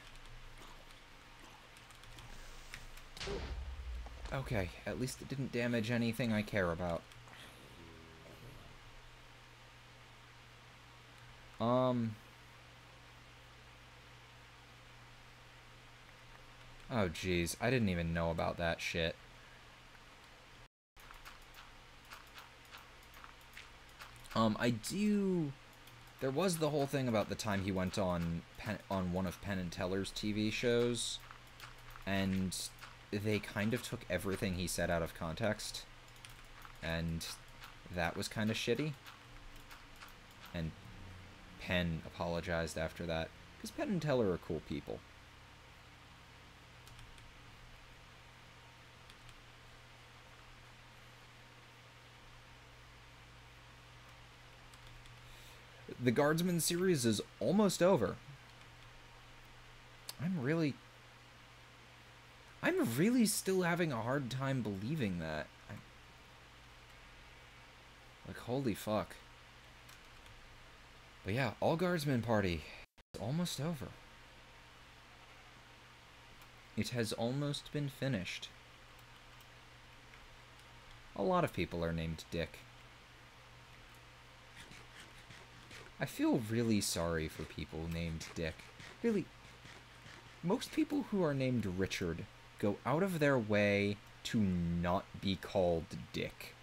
Okay, at least it didn't damage anything I care about. Oh, jeez. I didn't even know about that shit. There was the whole thing about the time he went on one of Penn and Teller's TV shows, and they kind of took everything he said out of context, and that was kind of shitty. And Penn apologized after that, because Penn and Teller are cool people. The Guardsman series is almost over. I'm really still having a hard time believing that. Like, holy fuck. But yeah, All Guardsman Party is almost over. It has almost been finished. A lot of people are named Dick. I feel really sorry for people named Dick. Really, most people who are named Richard go out of their way to not be called Dick.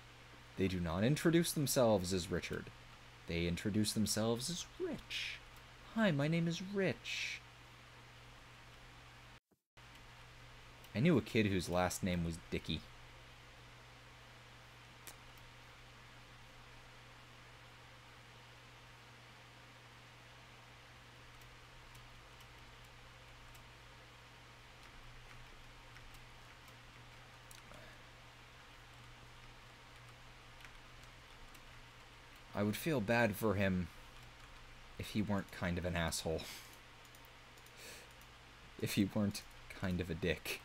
They do not introduce themselves as Richard. They introduce themselves as Rich. Hi, my name is Rich. I knew a kid whose last name was Dicky. I would feel bad for him if he weren't kind of an asshole. If he weren't kind of a dick.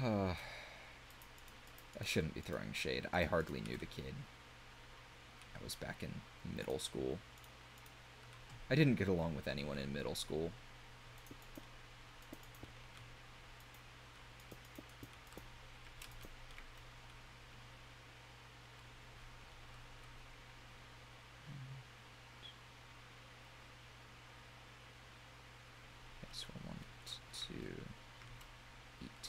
I shouldn't be throwing shade. I hardly knew the kid. I was back in middle school. I didn't get along with anyone in middle school. Okay, so I want to eat.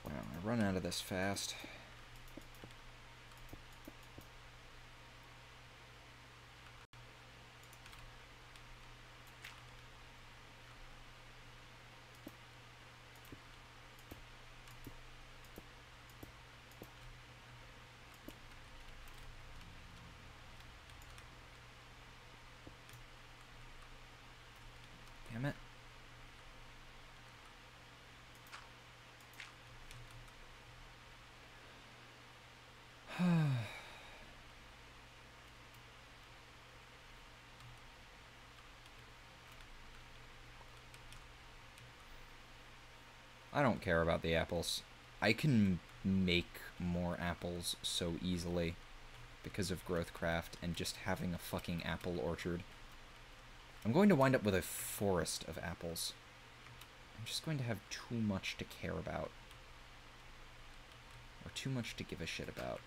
Wow, I run out of this fast. Damn it. I don't care about the apples. I can make more apples so easily because of Growthcraft and just having a fucking apple orchard. I'm going to wind up with a forest of apples. I'm just going to have too much to care about. Or too much to give a shit about.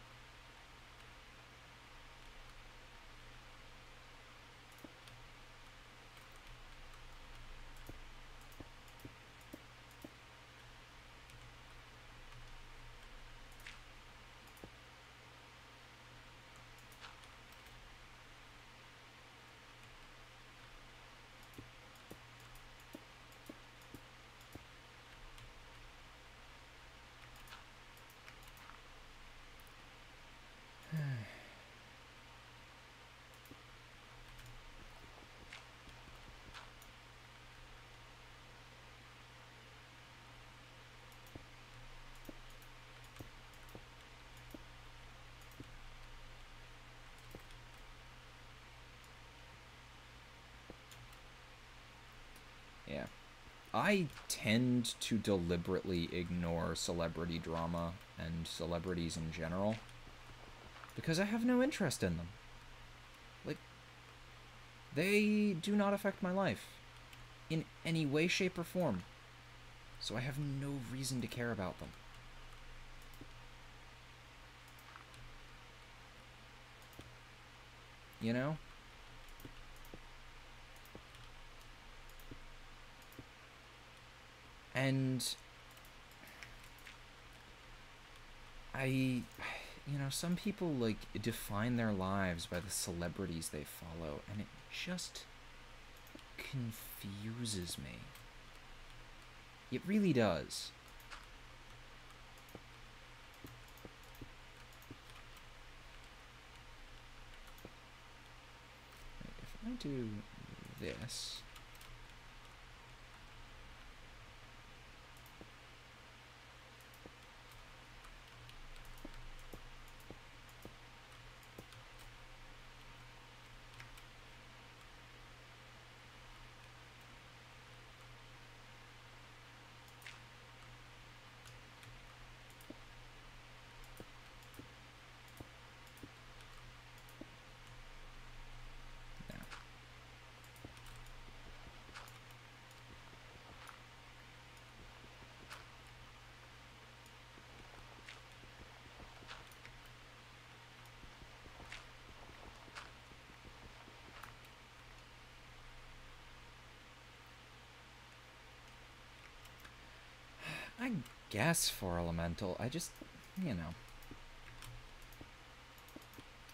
Yeah. I tend to deliberately ignore celebrity drama and celebrities in general because I have no interest in them. Like, they do not affect my life in any way, shape, or form. So I have no reason to care about them. You know? And you know, some people, like, define their lives by the celebrities they follow, and it just confuses me. It really does. If I do this... I guess 4 elemental. I just, you know.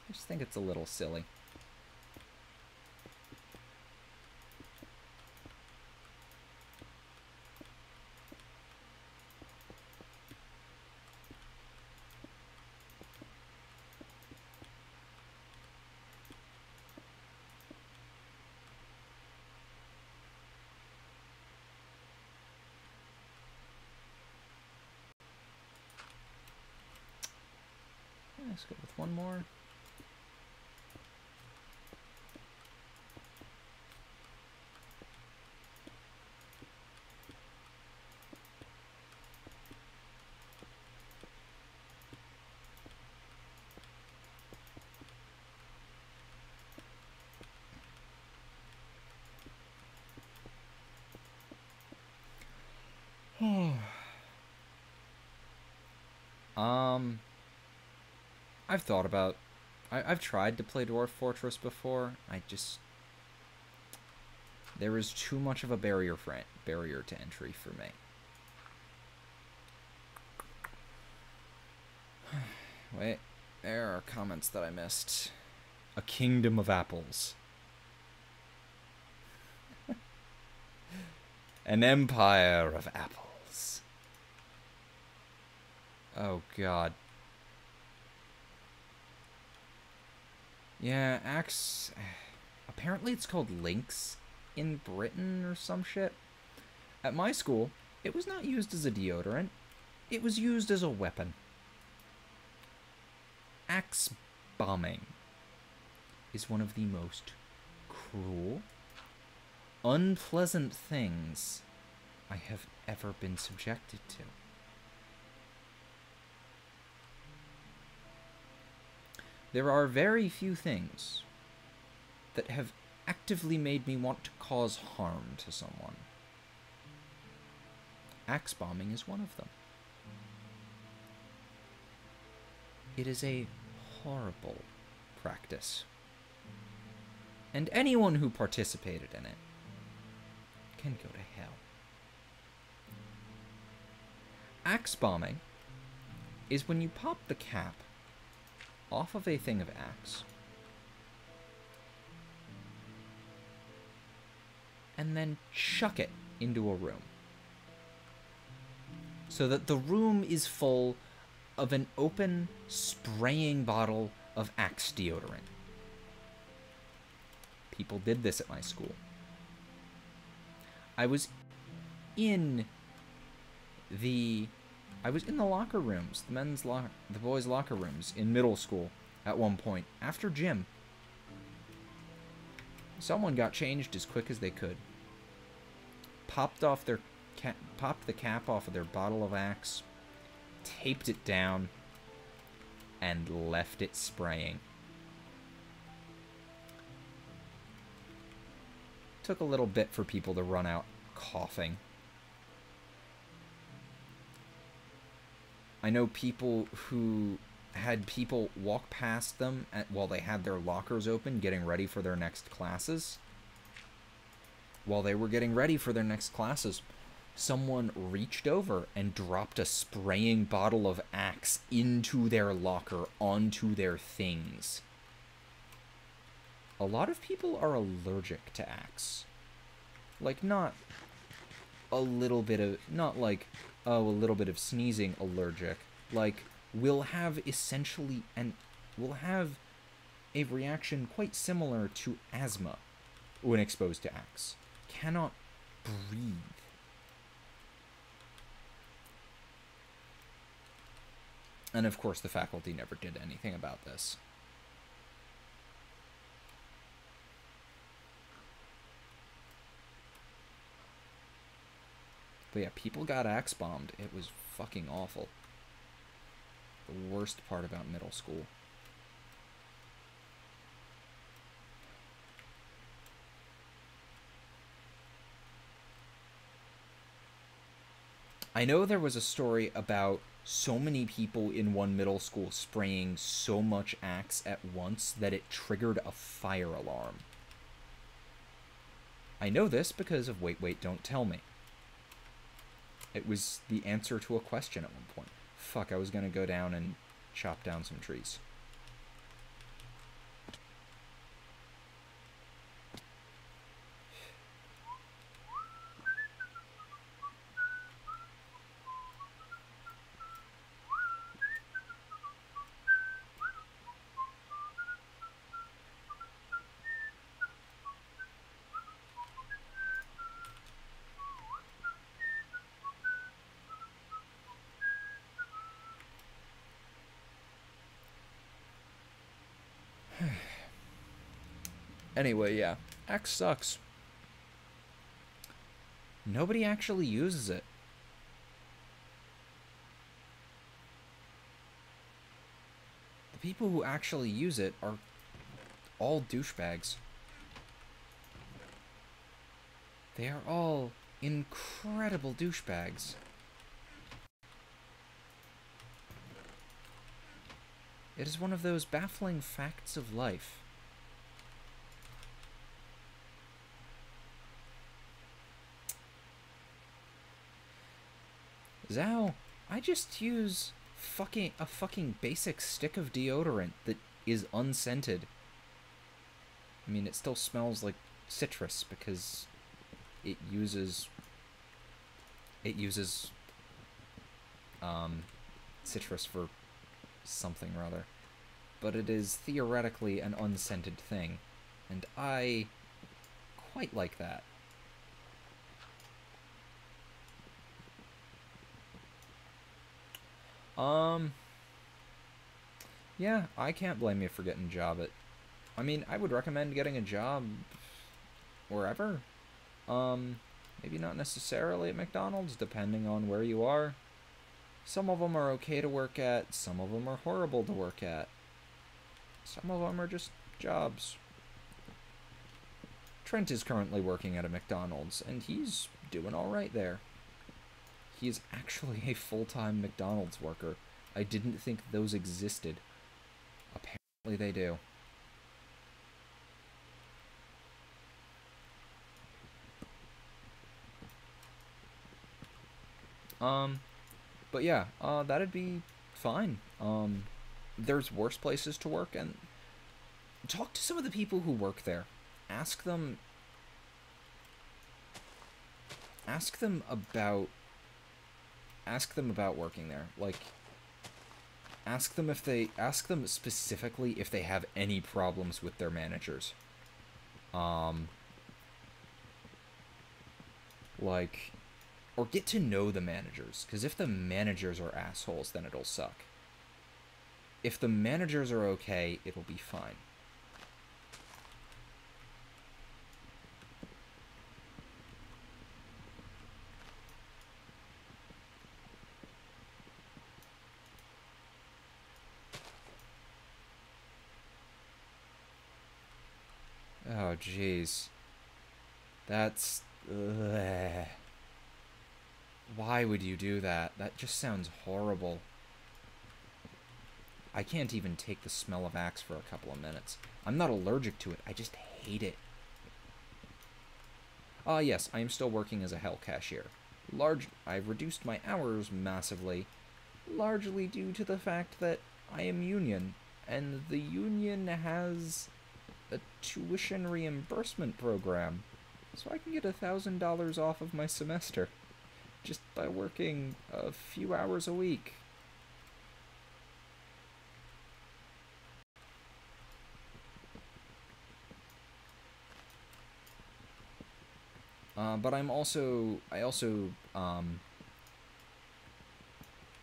I just think it's a little silly. Let's go with one more. I've thought about... I've tried to play Dwarf Fortress before. There is too much of a barrier to entry for me. Wait, there are comments that I missed. A kingdom of apples. An empire of apples. Oh, God. Yeah, Axe... Apparently it's called Lynx in Britain or some shit. At my school, it was not used as a deodorant. It was used as a weapon. Axe bombing is one of the most cruel, unpleasant things I have ever been subjected to. There are very few things that have actively made me want to cause harm to someone. Axe bombing is one of them. It is a horrible practice. And anyone who participated in it can go to hell. Axe bombing is when you pop the cap off of a thing of axe and then chuck it into a room so that the room is full of an open spraying bottle of Axe deodorant. People did this at my school. I was in the locker rooms, the boys' locker rooms in middle school at one point. After gym, someone got changed as quick as they could. Popped the cap off of their bottle of Axe, taped it down, and left it spraying. Took a little bit for people to run out coughing. I know people who had people walk past them while they had their lockers open, getting ready for their next classes. While they were getting ready for their next classes, someone reached over and dropped a spraying bottle of Axe into their locker, onto their things. A lot of people are allergic to Axe. Like, not a little bit of, not like, oh, a little bit of sneezing allergic. Like, will have essentially, and will have a reaction quite similar to asthma when exposed to axe. Cannot breathe. And of course, the faculty never did anything about this. But yeah, people got axe bombed. It was fucking awful. The worst part about middle school. I know there was a story about so many people in one middle school spraying so much axe at once that it triggered a fire alarm. I know this because of Wait, Wait, Don't Tell Me. It was the answer to a question at one point. Fuck, I was gonna go down and chop down some trees. Anyway, yeah. Axe sucks. Nobody actually uses it. The people who actually use it are all douchebags. They are all incredible douchebags. It is one of those baffling facts of life. Zao, I just use a fucking basic stick of deodorant that is unscented. I mean, it still smells like citrus because it uses citrus for something or other. But it is theoretically an unscented thing, and I quite like that. Yeah, I can't blame you for getting a job at... I mean, I would recommend getting a job wherever. Maybe not necessarily at McDonald's, depending on where you are. Some of them are okay to work at, some of them are horrible to work at. Some of them are just jobs. Trent is currently working at a McDonald's, and he's doing alright there. He is actually a full-time McDonald's worker. I didn't think those existed. Apparently they do. But yeah, that'd be fine. There's worse places to work, and talk to some of the people who work there. Ask them about working there. Like, ask them specifically if they have any problems with their managers. Like, or get to know the managers, because if the managers are assholes, then it'll suck. If the managers are okay, it'll be fine. Oh, jeez. That's... Ugh. Why would you do that? That just sounds horrible. I can't even take the smell of axe for a couple of minutes. I'm not allergic to it, I just hate it. Yes, I am still working as a hell cashier. I've reduced my hours massively, largely due to the fact that I am union, and the union has a tuition reimbursement program. So I can get $1,000 off of my semester just by working a few hours a week. But I also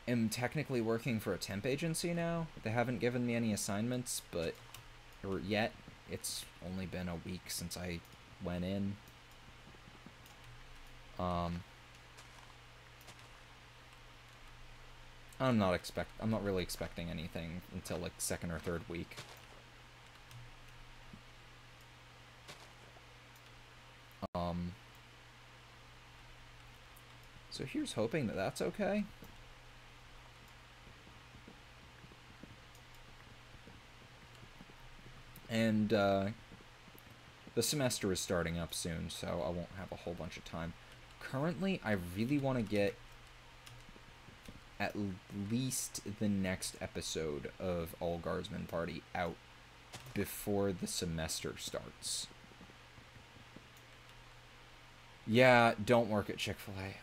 am technically working for a temp agency now. They haven't given me any assignments, or yet. It's only been a week since I went in. I'm not really expecting anything until like second or third week. So here's hoping that that's okay. And the semester is starting up soon, so I won't have a whole bunch of time. Currently, I really want to get at least the next episode of All Guardsmen Party out before the semester starts. Yeah, don't work at Chick-fil-A.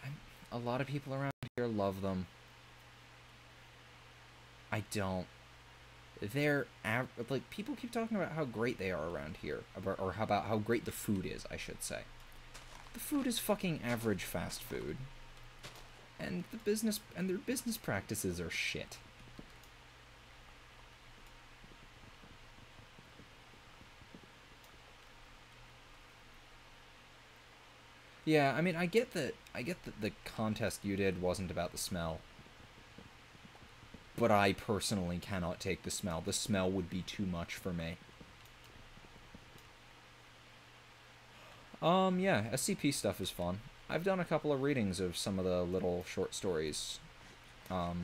A lot of people around here love them. I don't. They're like, people keep talking about how great they are around here, or about how great the food is, I should say. The food is fucking average fast food, and their business practices are shit. Yeah, I mean, I get that the contest you did wasn't about the smell. But I personally cannot take the smell. The smell would be too much for me. Yeah, SCP stuff is fun. I've done a couple of readings of some of the little short stories. I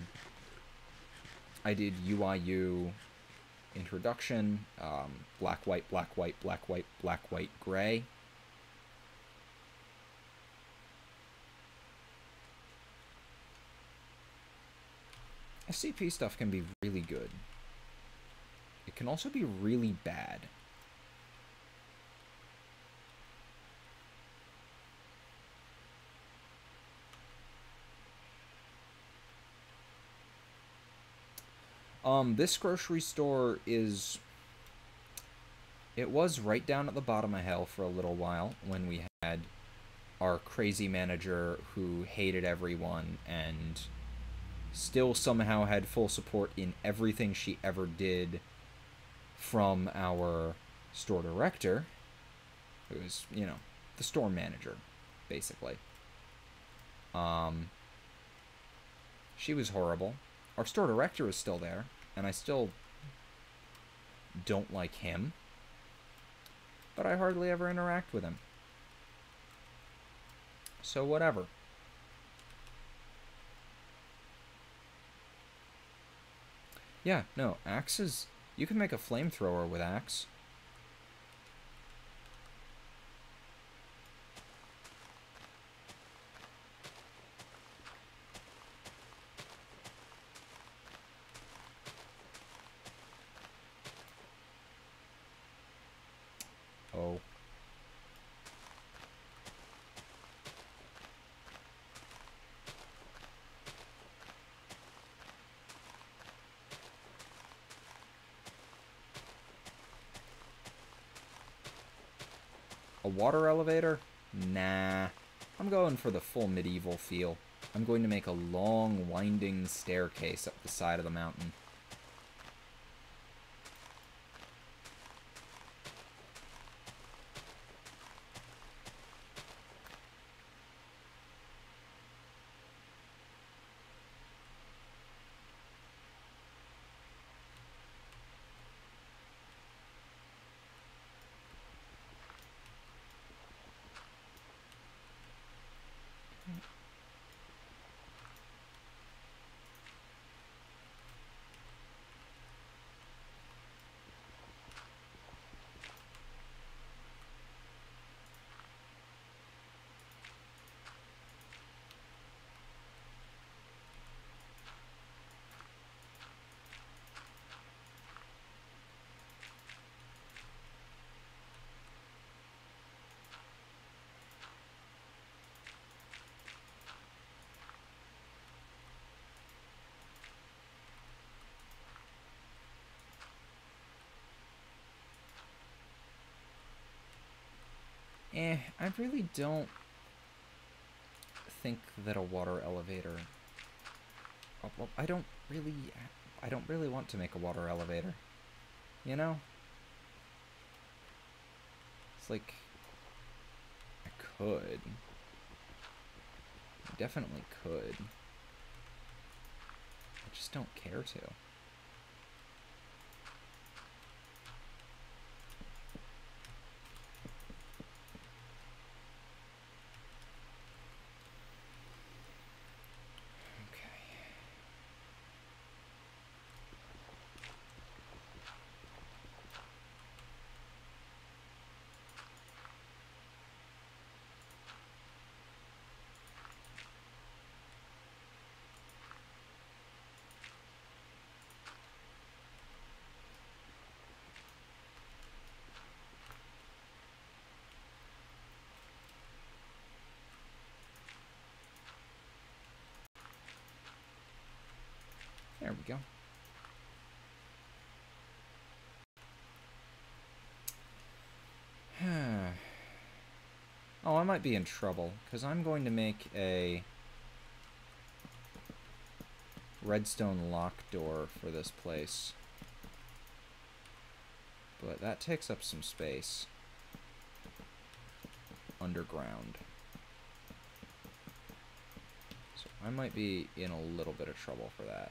did UIU Introduction, Black, White, Black, White, Black, White, Black, White, Gray. SCP stuff can be really good. It can also be really bad. This grocery store is... It was right down at the bottom of hell for a little while when we had our crazy manager who hated everyone and still somehow had full support in everything she ever did from our store director, who was, you know, the store manager, basically. She was horrible. Our store director is still there, and I still don't like him, but I hardly ever interact with him. So whatever. Yeah, no, axes... You can make a flamethrower with axe. Oh. A water elevator? Nah. I'm going for the full medieval feel. I'm going to make a long, winding staircase up the side of the mountain. I really don't think that a water elevator... Well, I don't really want to make a water elevator. You know? It's like... I could. I definitely could. I just don't care to. There we go. Oh, I might be in trouble, because I'm going to make a redstone lock door for this place. But that takes up some space. Underground. So I might be in a little bit of trouble for that.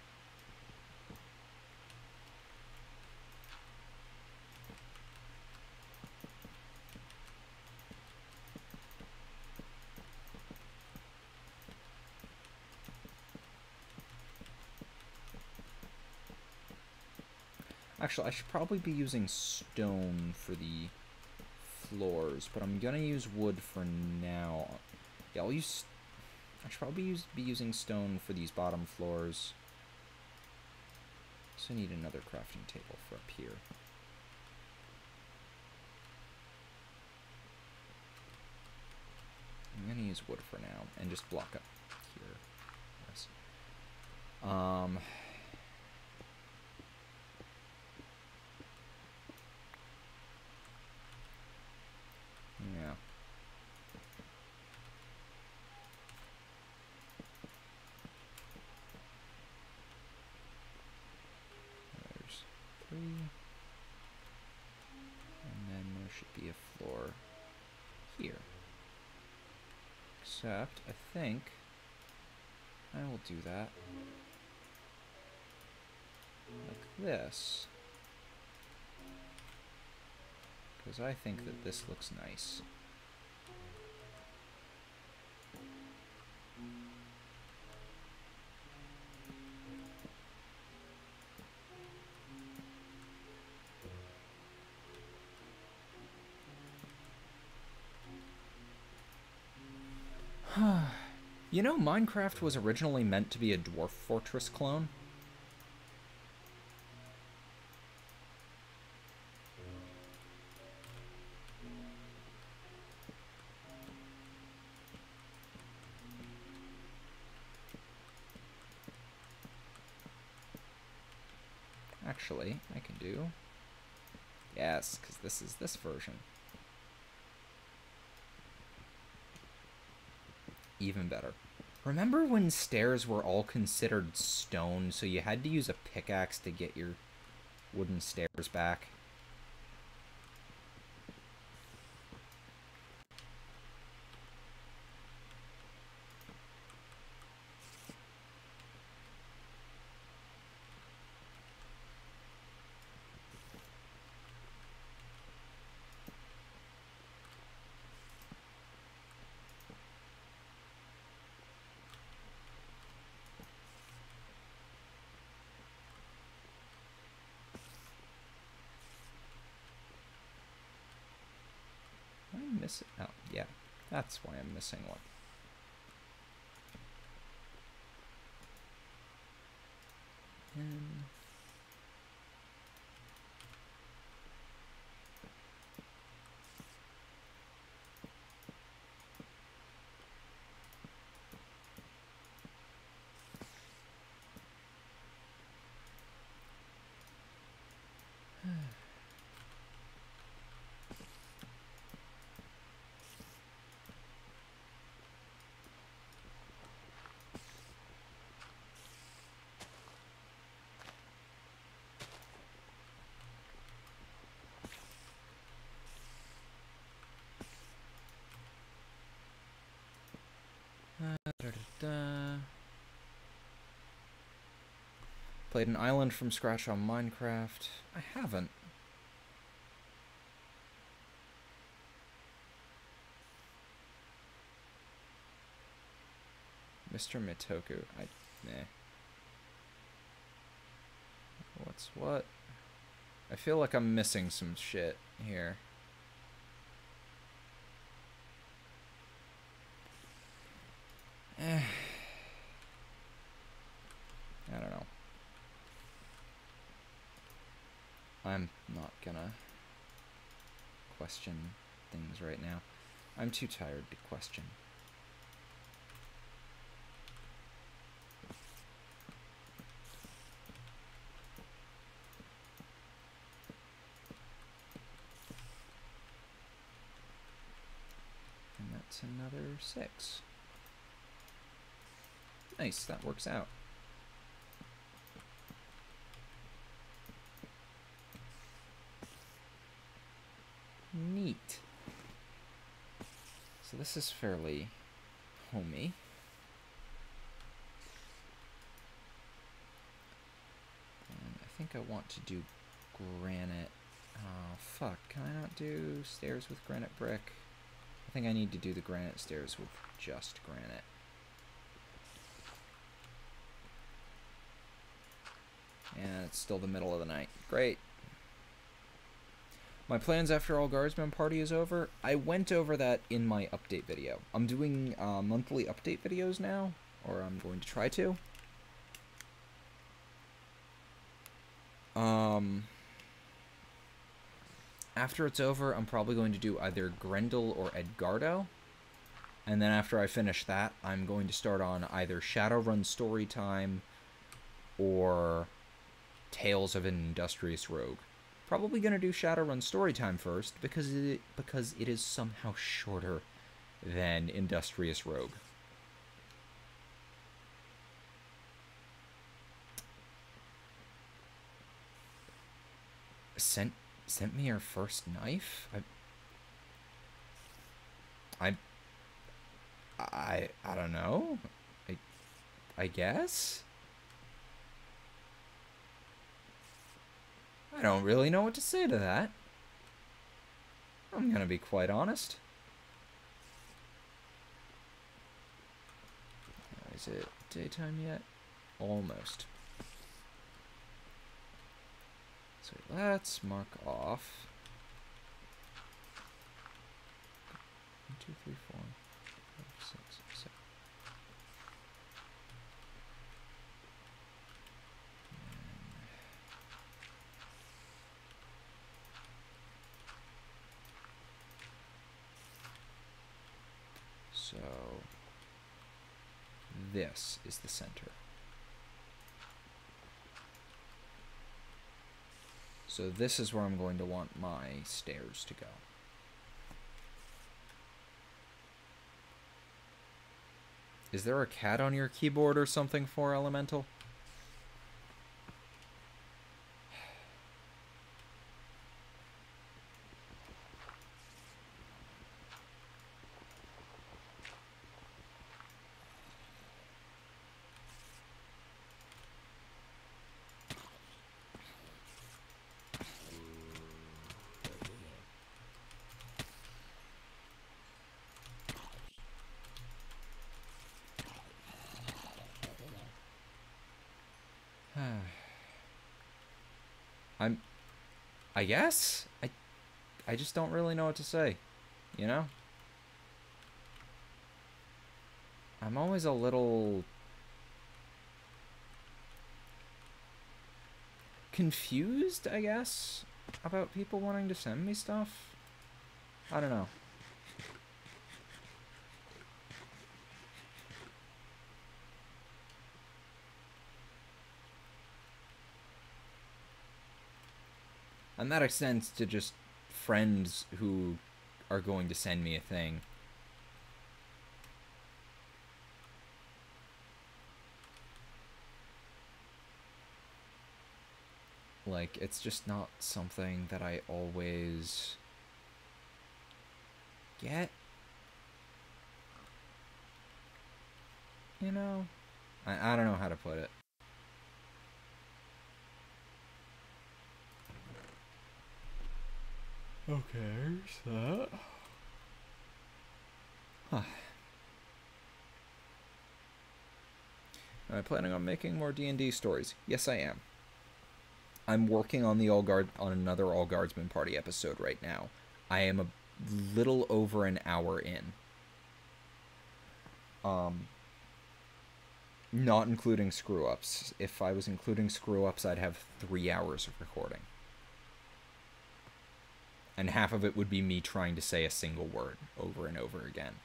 Actually, I should probably be using stone for the floors, but I'm gonna use wood for now. Yeah, I should probably be using stone for these bottom floors. So I need another crafting table for up here. I'm gonna use wood for now and just block up here. Yes. Yeah. There's 3. And then there should be a floor here. Except, I think I will do that like this. Because I think that this looks nice. You know, Minecraft was originally meant to be a Dwarf Fortress clone. Actually, I can do... Yes, because this is this version. Even better. Remember when stairs were all considered stone, so you had to use a pickaxe to get your wooden stairs back? I'm missing... Oh, yeah. That's why I'm missing one. And... Da-da-da-da. Played an island from scratch on Minecraft. I haven't. Mr. Mitoku. Nah. What's what? I feel like I'm missing some shit here. I don't know. I'm not gonna question things right now. I'm too tired to question. And that's another 6. Nice, that works out. Neat. So this is fairly homey. And I think I want to do granite. Oh, fuck. Can I not do stairs with granite brick? I think I need to do the granite stairs with just granite. And it's still the middle of the night. Great. My plans after all Guardsman Party is over. I went over that in my update video. I'm doing monthly update videos now, or I'm going to try to. After it's over, I'm probably going to do either Grendel or Edgardo. And then after I finish that, I'm going to start on either Shadowrun Storytime or Tales of an Industrious Rogue. Probably going to do Shadowrun Storytime first, because it is somehow shorter than Industrious Rogue. Sent me her first knife? I don't know. I guess? I don't really know what to say to that. I'm gonna be quite honest. Is it daytime yet? Almost. So let's mark off 1, 2, 3, 4, 5, 6, 7. So this is the center. So this is where I'm going to want my stairs to go. Is there a cat on your keyboard or something for Elemental? I guess? I just don't really know what to say, you know? I'm always a little confused, I guess, about people wanting to send me stuff. I don't know. And that extends to just friends who are going to send me a thing. Like, it's just not something that I always get. you know, I don't know how to put it. Okay, so... Huh. Am I planning on making more D&D stories? Yes, I am. I'm working on on another All Guardsmen Party episode right now. I am a little over an hour in. Not including screw-ups. If I was including screw-ups, I'd have 3 hours of recording. And half of it would be me trying to say a single word over and over again.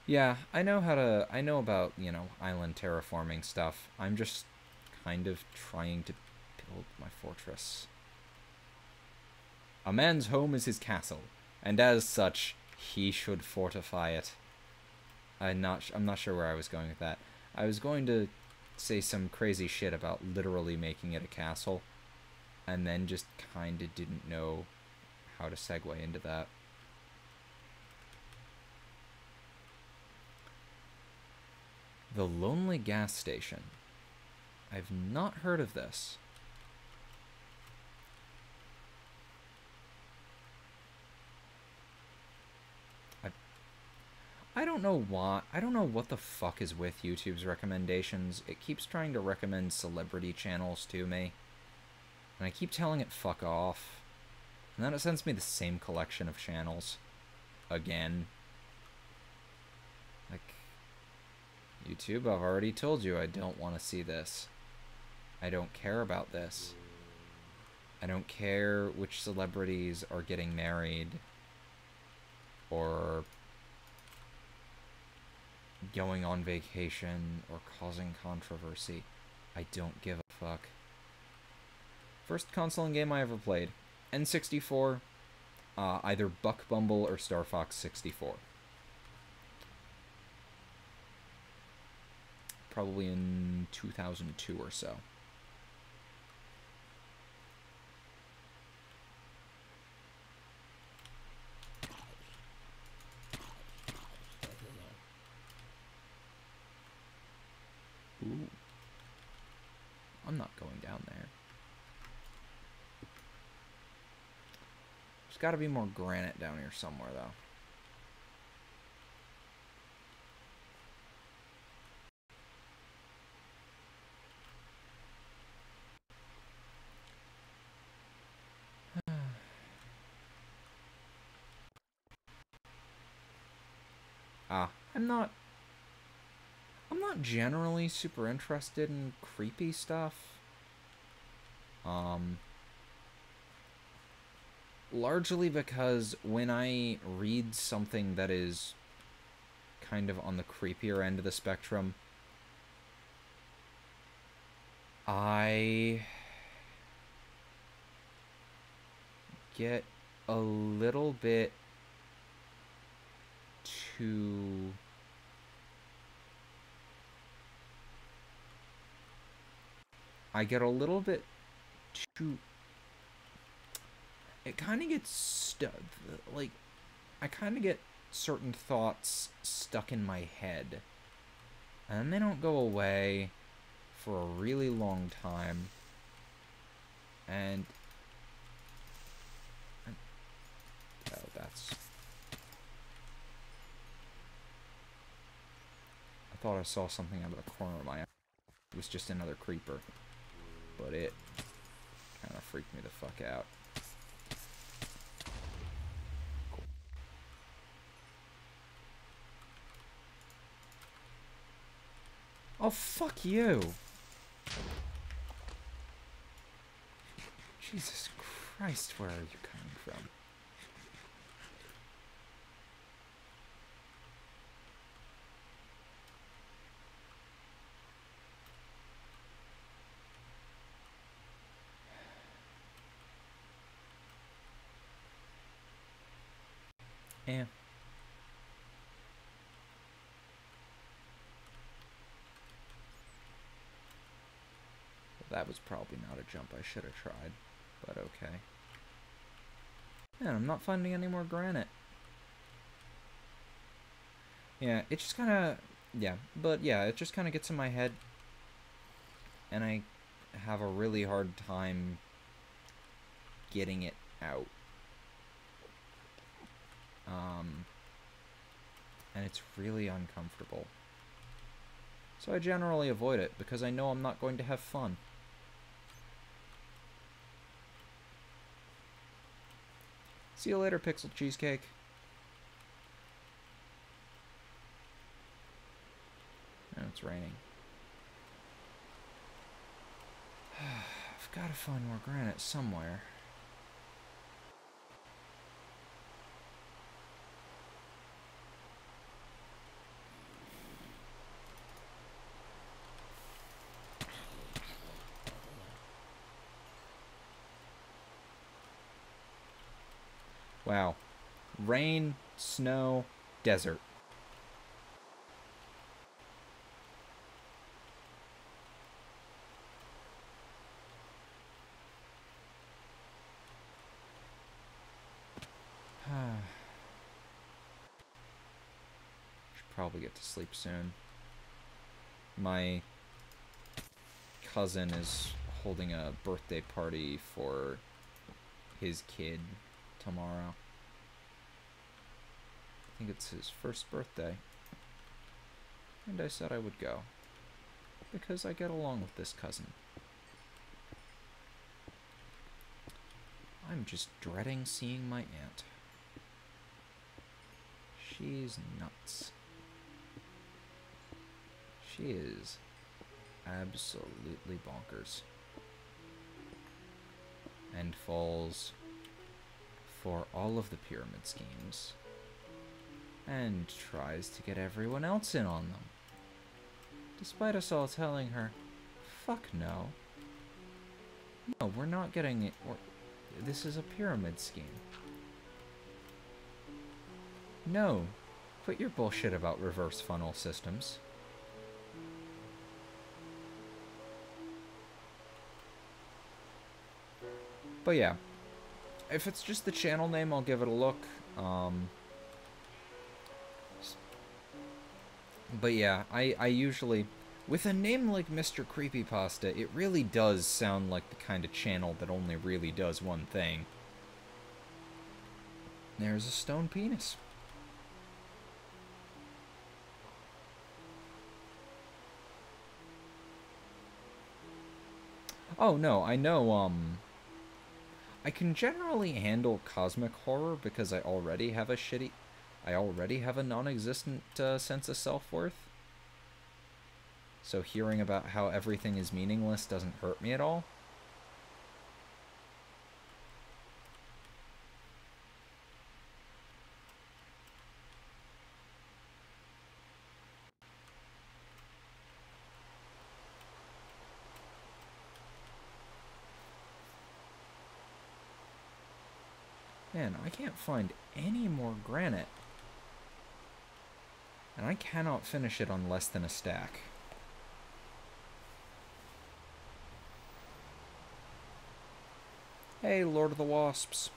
Yeah, I know about, island terraforming stuff. I'm just kind of trying to build my fortress. A man's home is his castle, and as such, he should fortify it. I'm not sure where I was going with that. I was going to say some crazy shit about literally making it a castle, and then just kinda didn't know how to segue into that. The Lonely Gas Station. I've not heard of this. I don't know why. I don't know what the fuck is with YouTube's recommendations. It keeps trying to recommend celebrity channels to me. And I keep telling it fuck off. And then it sends me the same collection of channels. Again. Like, YouTube, I've already told you I don't want to see this. I don't care about this. I don't care which celebrities are getting married. Or going on vacation or causing controversy. I don't give a fuck. First console game I ever played. N64, either Buck Bumble or Star Fox 64. Probably in 2002 or so. Ooh. I'm not going down there. There's got to be more granite down here somewhere, though. I'm not generally super interested in creepy stuff. Largely because when I read something that is kind of on the creepier end of the spectrum, I get a little bit too... It kind of gets stuck. Like, I kind of get certain thoughts stuck in my head. And they don't go away for a really long time. And... oh, that's... I thought I saw something out of the corner of my eye. It was just another creeper. But it kind of freaked me the fuck out. Cool. Oh, fuck you! Jesus Christ, where are you coming from? Yeah. That was probably not a jump I should have tried, but okay. Man, I'm not finding any more granite. Yeah, it just kind of... Yeah, but yeah, it just kind of gets in my head. And I have a really hard time getting it out. And it's really uncomfortable. So I generally avoid it because I know I'm not going to have fun. See you later, Pixel Cheesecake. Oh, it's raining. I've got to find more granite somewhere. Wow. Rain, snow, desert. Should probably get to sleep soon. My cousin is holding a birthday party for his kid tomorrow. I think it's his first birthday. And I said I would go. Because I get along with this cousin. I'm just dreading seeing my aunt. She's nuts. She is absolutely bonkers. And falls for all of the pyramid schemes. And tries to get everyone else in on them. Despite us all telling her, fuck no. No, we're not getting it. This is a pyramid scheme. No, quit your bullshit about reverse funnel systems. But yeah, if it's just the channel name, I'll give it a look. But yeah, I usually... With a name like Mr. Creepypasta, it really does sound like the kind of channel that only really does one thing. There's a stone penis. Oh, no, I know, I can generally handle cosmic horror because I already have a non-existent sense of self-worth. So hearing about how everything is meaningless doesn't hurt me at all. Man, I can't find any more granite. And I cannot finish it on less than a stack. Hey, Lord of the Wasps.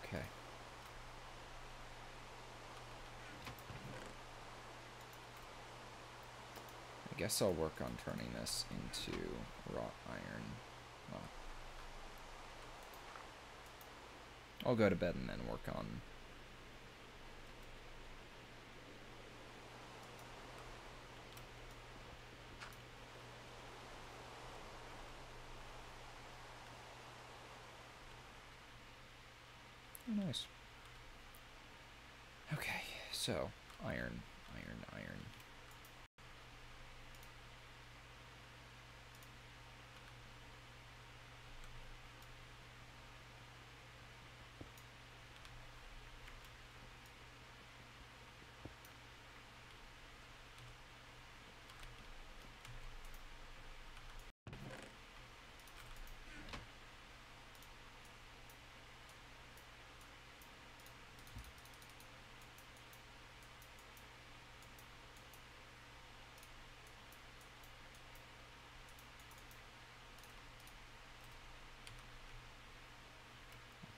Okay. I guess I'll work on turning this into wrought iron. Well, I'll go to bed and then work on... Oh, nice. Okay, so, iron, iron, iron.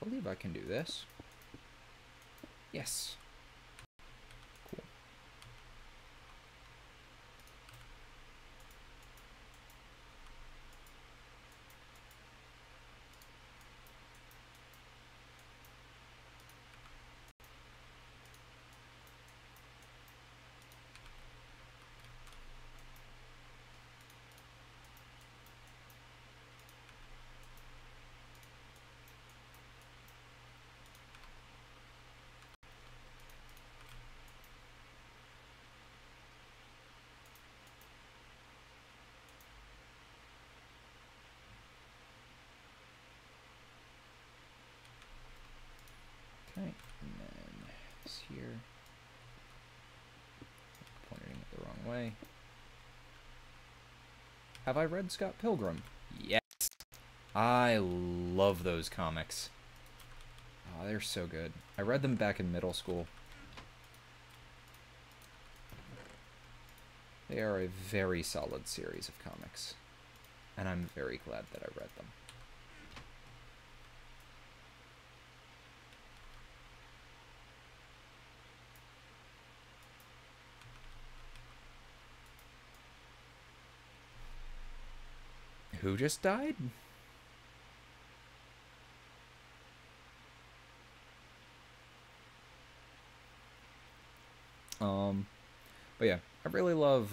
believe I can do this. Yes. Cool. Okay, and then this here. Pointing it the wrong way. Have I read Scott Pilgrim? Yes. I love those comics. Oh, they're so good. I read them back in middle school. They are a very solid series of comics. And I'm very glad that I read them. Who just died? But yeah, I really love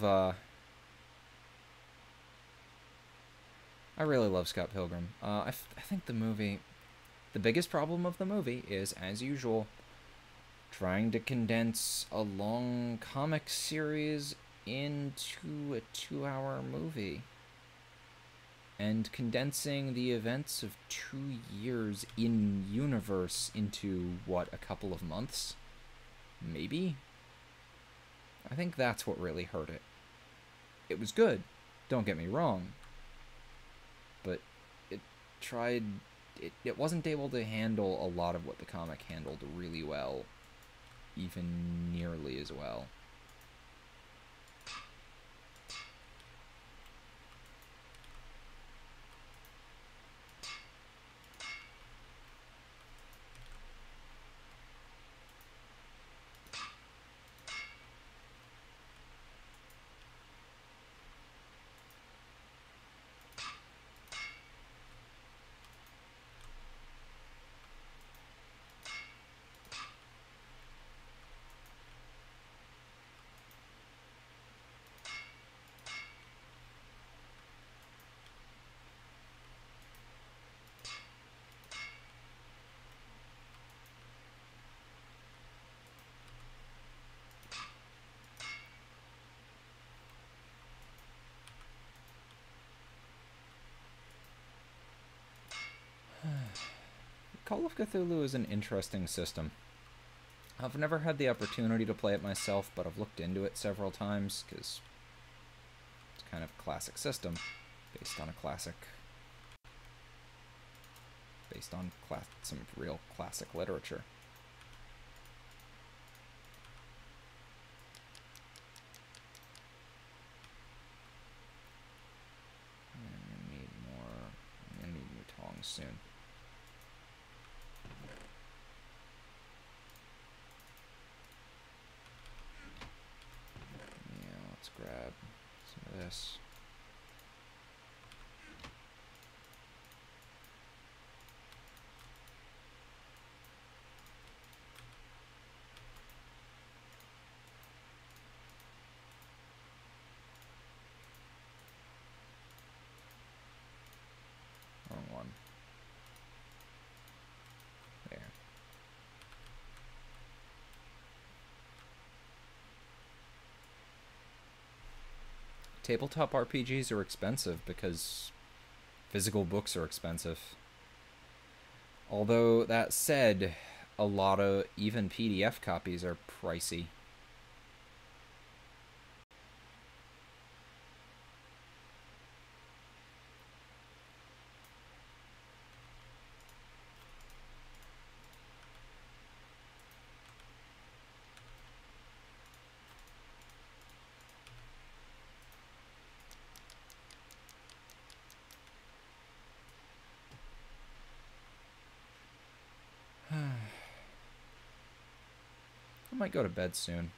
Scott Pilgrim. I think the movie, the biggest problem of the movie is, as usual, trying to condense a long comic series into a 2-hour movie. And condensing the events of 2 years in universe into, what, a couple of months? Maybe? I think that's what really hurt it. It was good, don't get me wrong. But it wasn't able to handle a lot of what the comic handled really well. Even nearly as well. Call of Cthulhu is an interesting system. I've never had the opportunity to play it myself, but I've looked into it several times, because it's kind of a classic system, based on some real classic literature. I'm gonna need new tongs soon. Let's grab some of this. Wrong one. There. Tabletop RPGs are expensive because physical books are expensive. Although, that said, a lot of even PDF copies are pricey. might go to bed soon.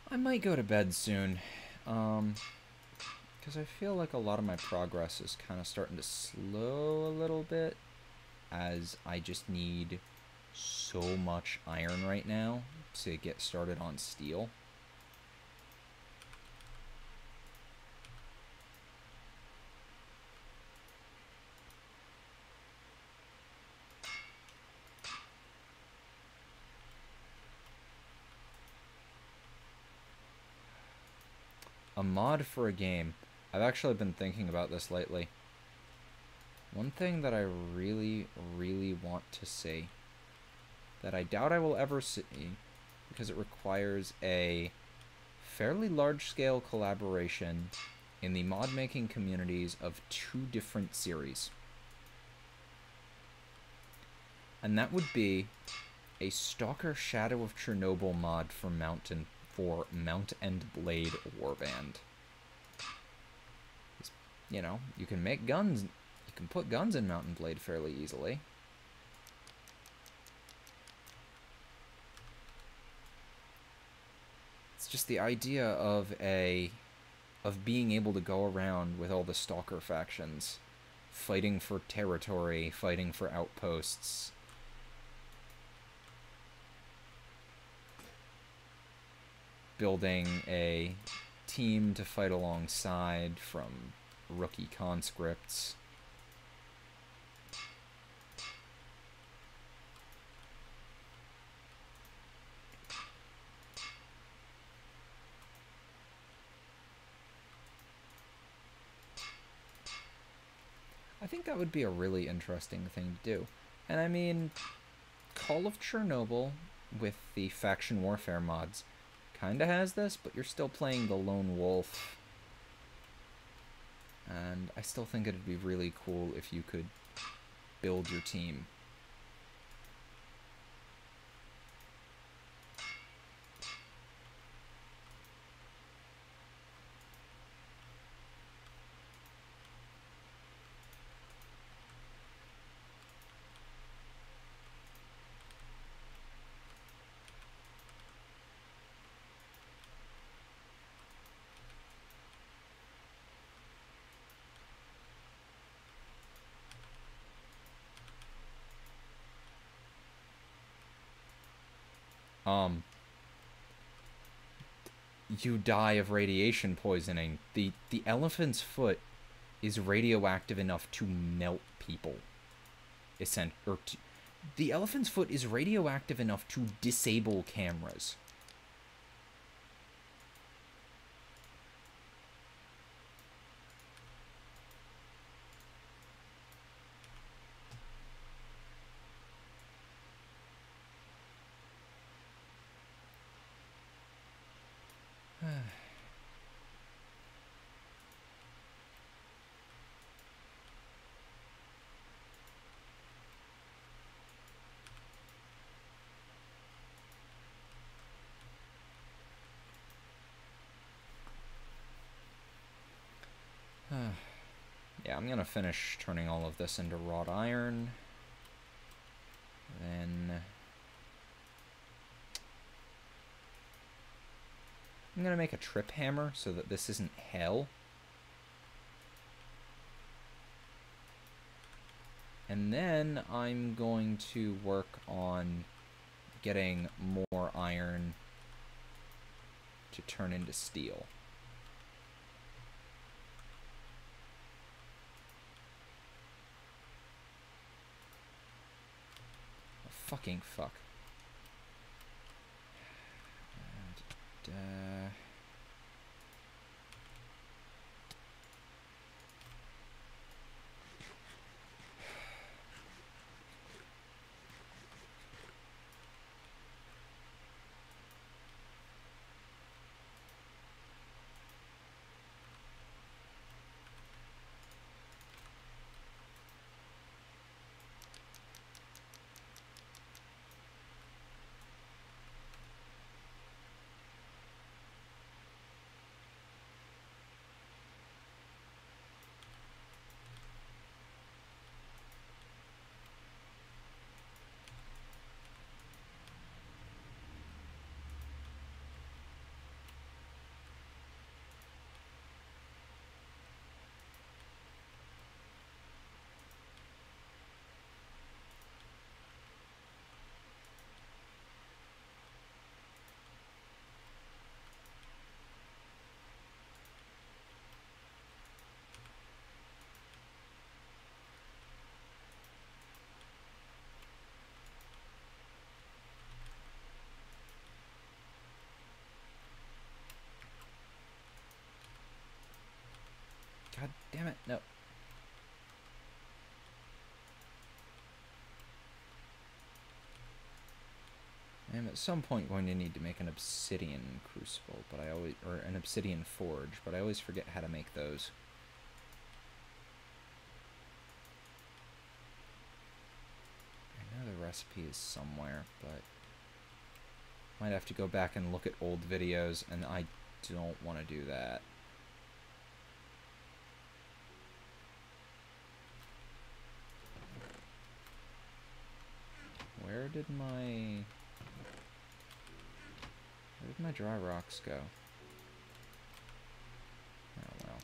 I might go to bed soon, because I feel like a lot of my progress is kind of starting to slow a little bit, as I just need so much iron right now to get started on steel. A mod for a game. I've actually been thinking about this lately. One thing that I really, really want to see, that I doubt I will ever see, because it requires a fairly large-scale collaboration in the mod-making communities of 2 different series. And that would be a Stalker Shadow of Chernobyl mod for Mount and Blade Warband. You know, you can make guns, you can put guns in Mount and Blade fairly easily. It's just the idea of being able to go around with all the Stalker factions, fighting for territory, fighting for outposts. Building a team to fight alongside from rookie conscripts. I think that would be a really interesting thing to do. And I mean, Call of Chernobyl with the faction warfare mods kinda has this, but you're still playing the lone wolf. And I still think it'd be really cool if you could build your team. You die of radiation poisoning. The elephant's foot is radioactive enough to melt people. The elephant's foot is radioactive enough to disable cameras. Yeah, I'm gonna finish turning all of this into wrought iron. Then... I'm going to make a trip hammer so that this isn't hell. And then I'm going to work on getting more iron to turn into steel. Oh, fucking fuck. And, God damn it, no. I'm at some point going to need to make an obsidian crucible, but I always, or an obsidian forge, but I always forget how to make those. I know the recipe is somewhere, but might have to go back and look at old videos, and I don't want to do that. Where did my dry rocks go? Oh well.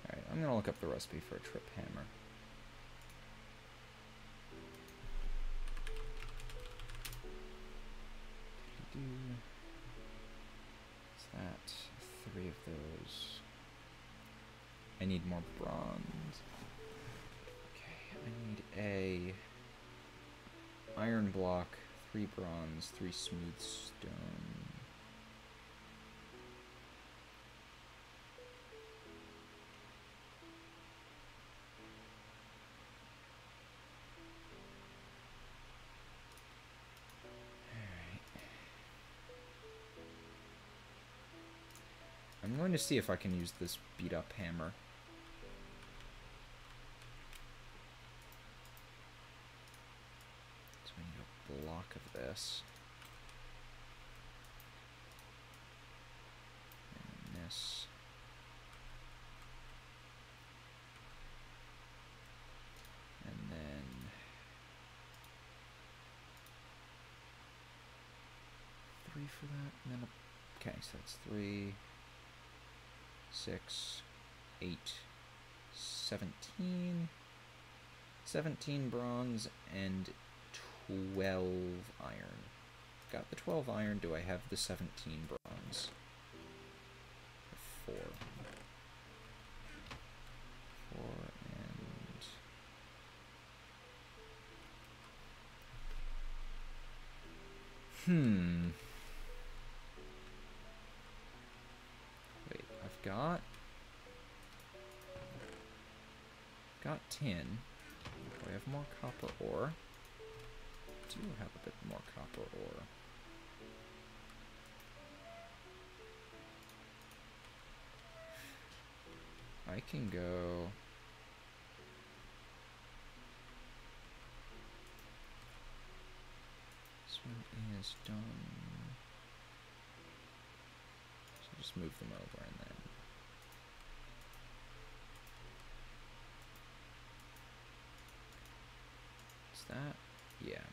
Alright, I'm gonna look up the recipe for a trip hammer. What's that? 3 of those. I need more bronze. Okay, I need a iron block, 3 bronze, 3 smooth stone. I'm going to see if I can use this beat-up hammer. So I need a block of this. And this. And then... three for that, and then a... okay, so that's 3... 6, 8, 17, 17 bronze, and 12 iron. Got the 12 iron, do I have the 17 bronze? 4. 4 and... Wait, I've got 10. Do I have more copper ore? I do have a bit more copper ore. I can go... This one is done. So just move them over and then... Is that? Yeah.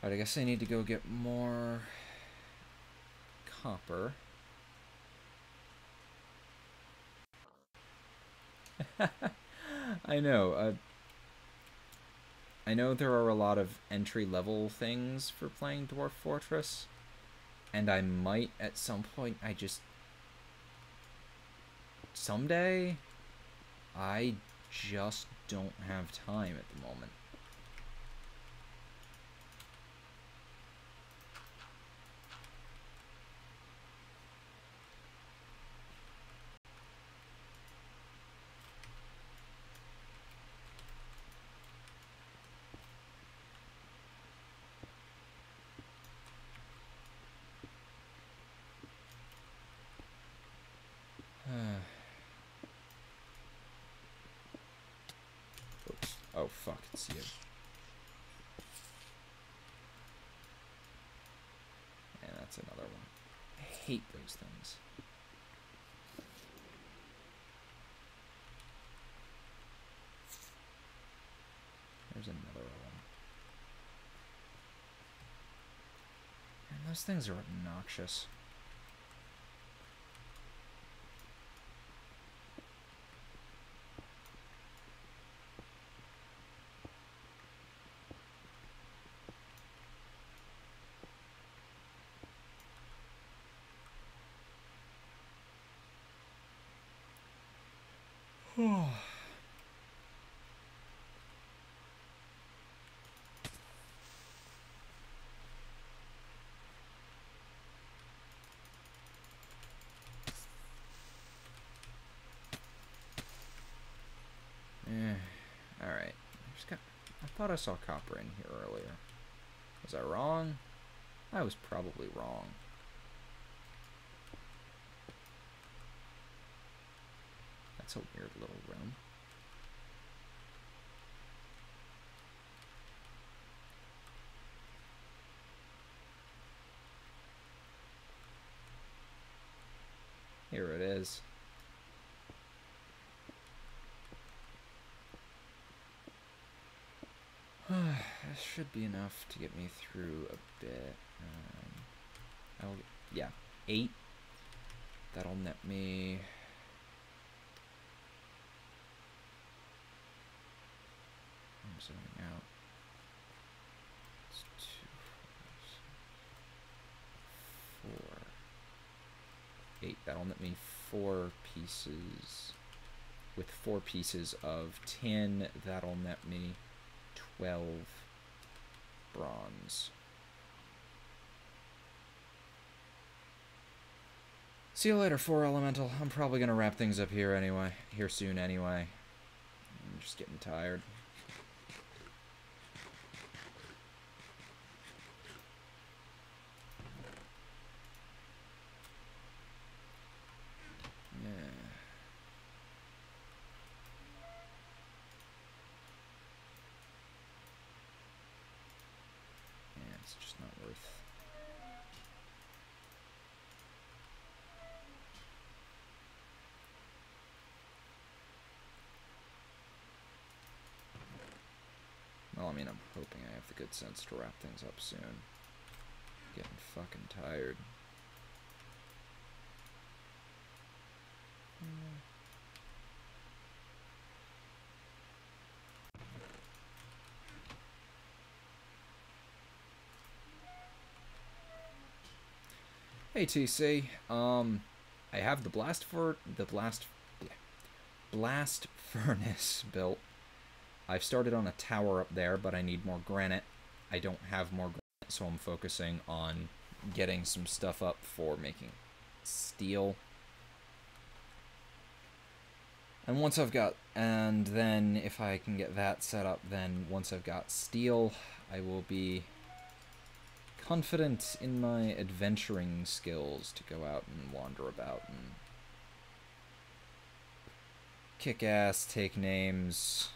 Alright, I guess I need to go get more copper. I know. I know there are a lot of entry-level things for playing Dwarf Fortress, and I might at some point, someday, I just don't have time at the moment. Oops. Oh, fuck, it's you. And that's another one. I hate those things. There's another one. And those things are obnoxious. Alright. I thought I saw copper in here earlier. Was I wrong? I was probably wrong. That's a weird little room. Here it is. This should be enough to get me through a bit. Yeah, 8. That'll net me... I'm zooming out. It's 2, 4, 8. That'll net me 4 pieces. With 4 pieces of tin, that'll net me 12 bronze. See you later, 4 Elemental. I'm probably gonna wrap things up here soon anyway. I'm just getting tired. It's just not worth. Well, I mean, I'm hoping I have the good sense to wrap things up soon. Getting fucking tired. Hey TC, I have the blast furnace built. I've started on a tower up there, but I need more granite. I don't have more granite, so I'm focusing on getting some stuff up for making steel. And once I've got, and then if I can get that set up, then once I've got steel, I will be confident in my adventuring skills to go out and wander about and kick ass, take names,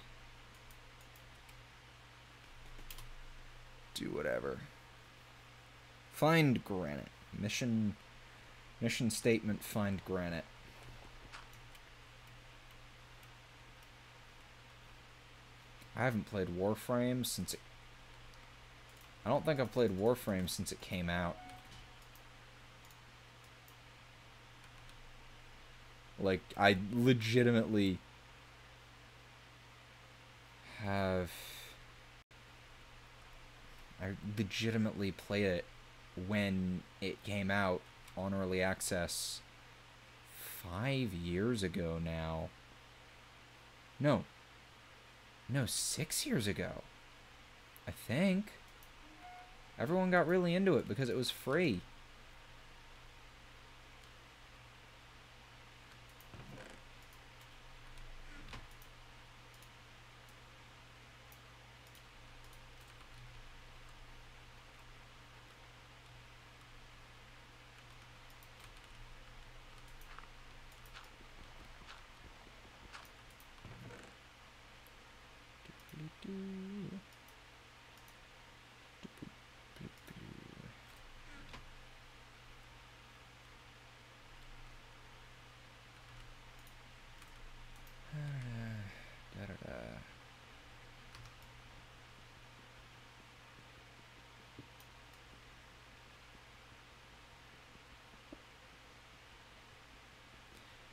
do whatever. Find granite. Mission statement, find granite. I haven't played Warframe since it... I don't think I've played Warframe since it came out. Like, I legitimately have... I legitimately played it when it came out on Early Access 5 years ago now. No, 6 years ago. I think. Everyone got really into it because it was free.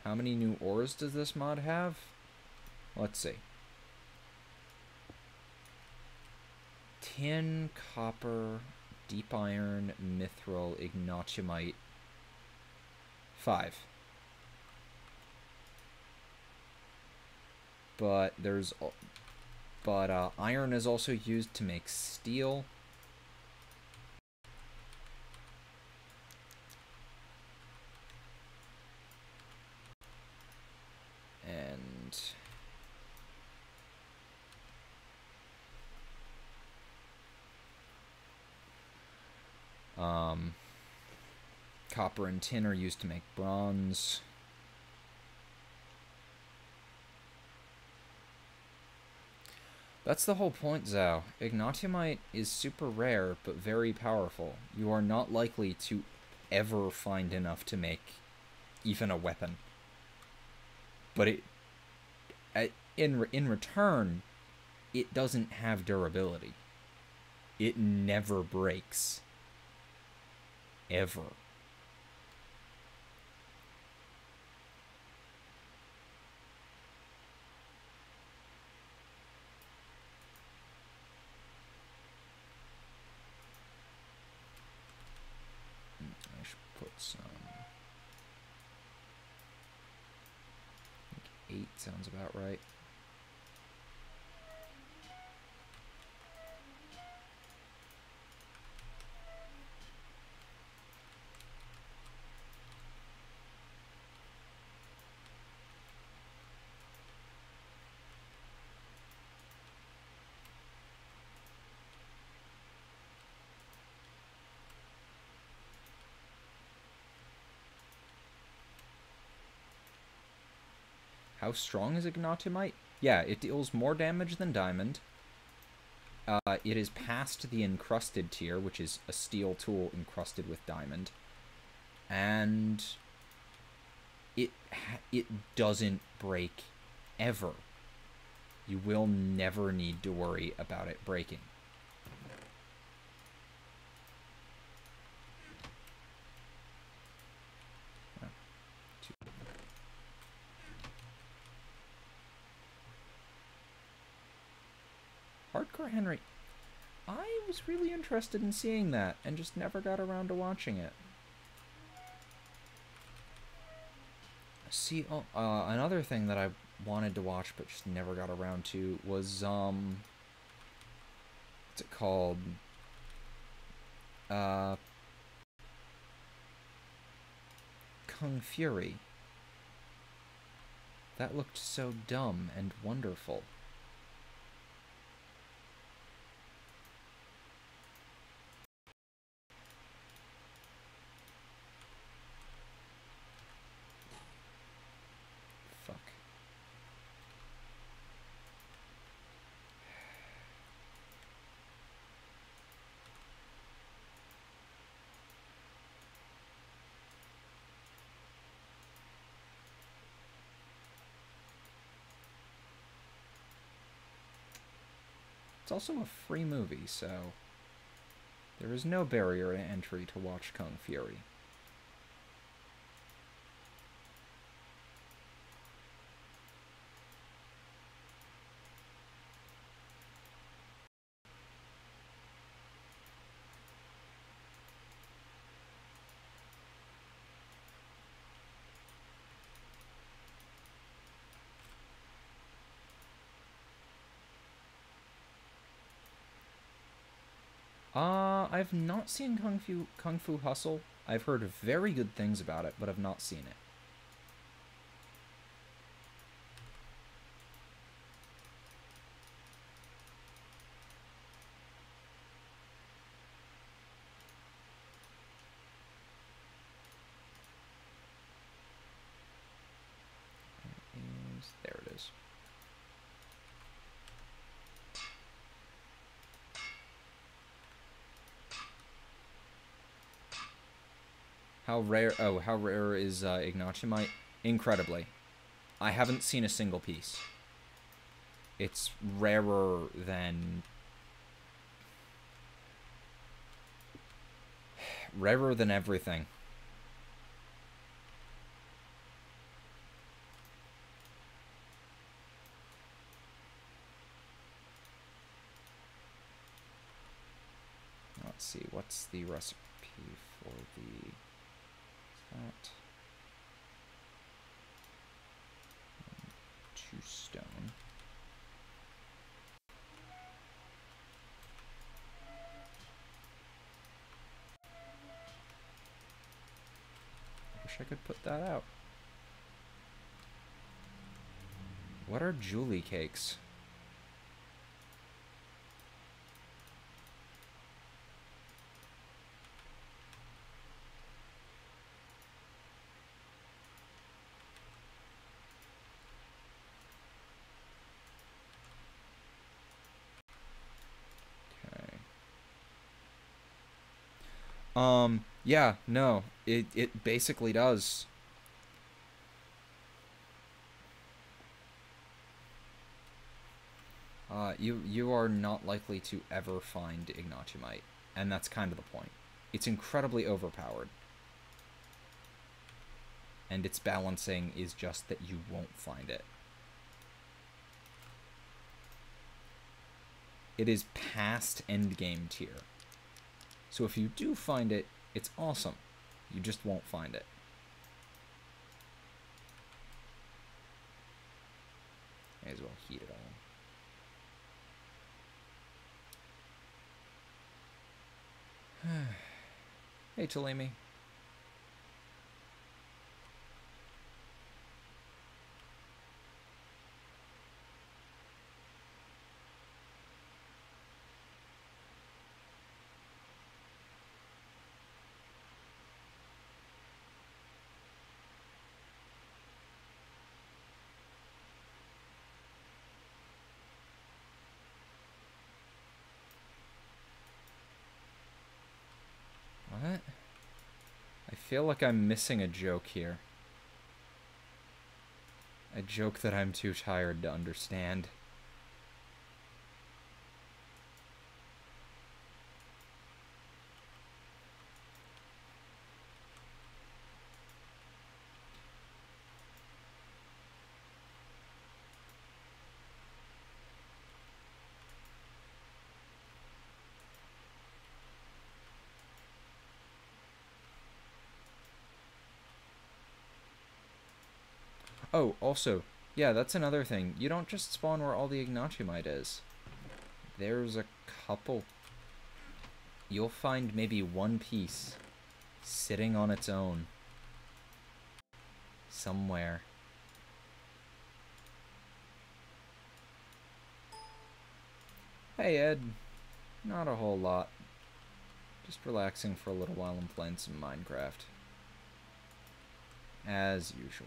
How many new ores does this mod have? Let's see. Tin, copper, deep iron, mithril, ignotiumite. 5. But there's... But iron is also used to make steel. And... copper and tin are used to make bronze. That's the whole point, Zhao. Ignotiumite is super rare, but very powerful. You are not likely to ever find enough to make even a weapon. But in return, it doesn't have durability. It never breaks. Ever. I should put some... I think 8 sounds about right. How strong is Ignotiumite? Yeah, it deals more damage than Diamond. It is past the encrusted tier, which is a steel tool encrusted with Diamond. And it doesn't break ever. You will never need to worry about it breaking. Hardcore Henry. I was really interested in seeing that and just never got around to watching it. See, another thing that I wanted to watch but just never got around to was, what's it called? Kung Fury. That looked so dumb and wonderful. It's also a free movie, so there is no barrier to entry to watch Kung Fury. I've not seen Kung Fu Hustle. I've heard very good things about it, but I've not seen it. There it is. How rare is Ignatiumite? Incredibly. I haven't seen a single piece. It's rarer than everything. Let's see, what's the recipe for the... that? 2 stone. Wish I could put that out. What are Julie cakes? Yeah, no, it basically does. You are not likely to ever find Ignatiumite, and that's kind of the point. It's incredibly overpowered. And its balancing is just that you won't find it. It is past endgame tier. So if you do find it, it's awesome. You just won't find it. May as well heat it all. Hey, Talimi. What? I feel like I'm missing a joke here. A joke that I'm too tired to understand. Oh, also, yeah, that's another thing. You don't just spawn where all the Ignatiumite is. There's a couple. You'll find maybe one piece sitting on its own somewhere. Hey, Ed. Not a whole lot. Just relaxing for a little while and playing some Minecraft. As usual.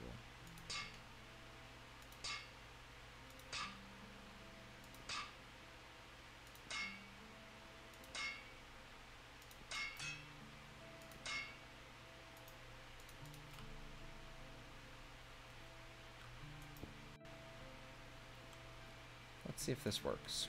Let's see if this works.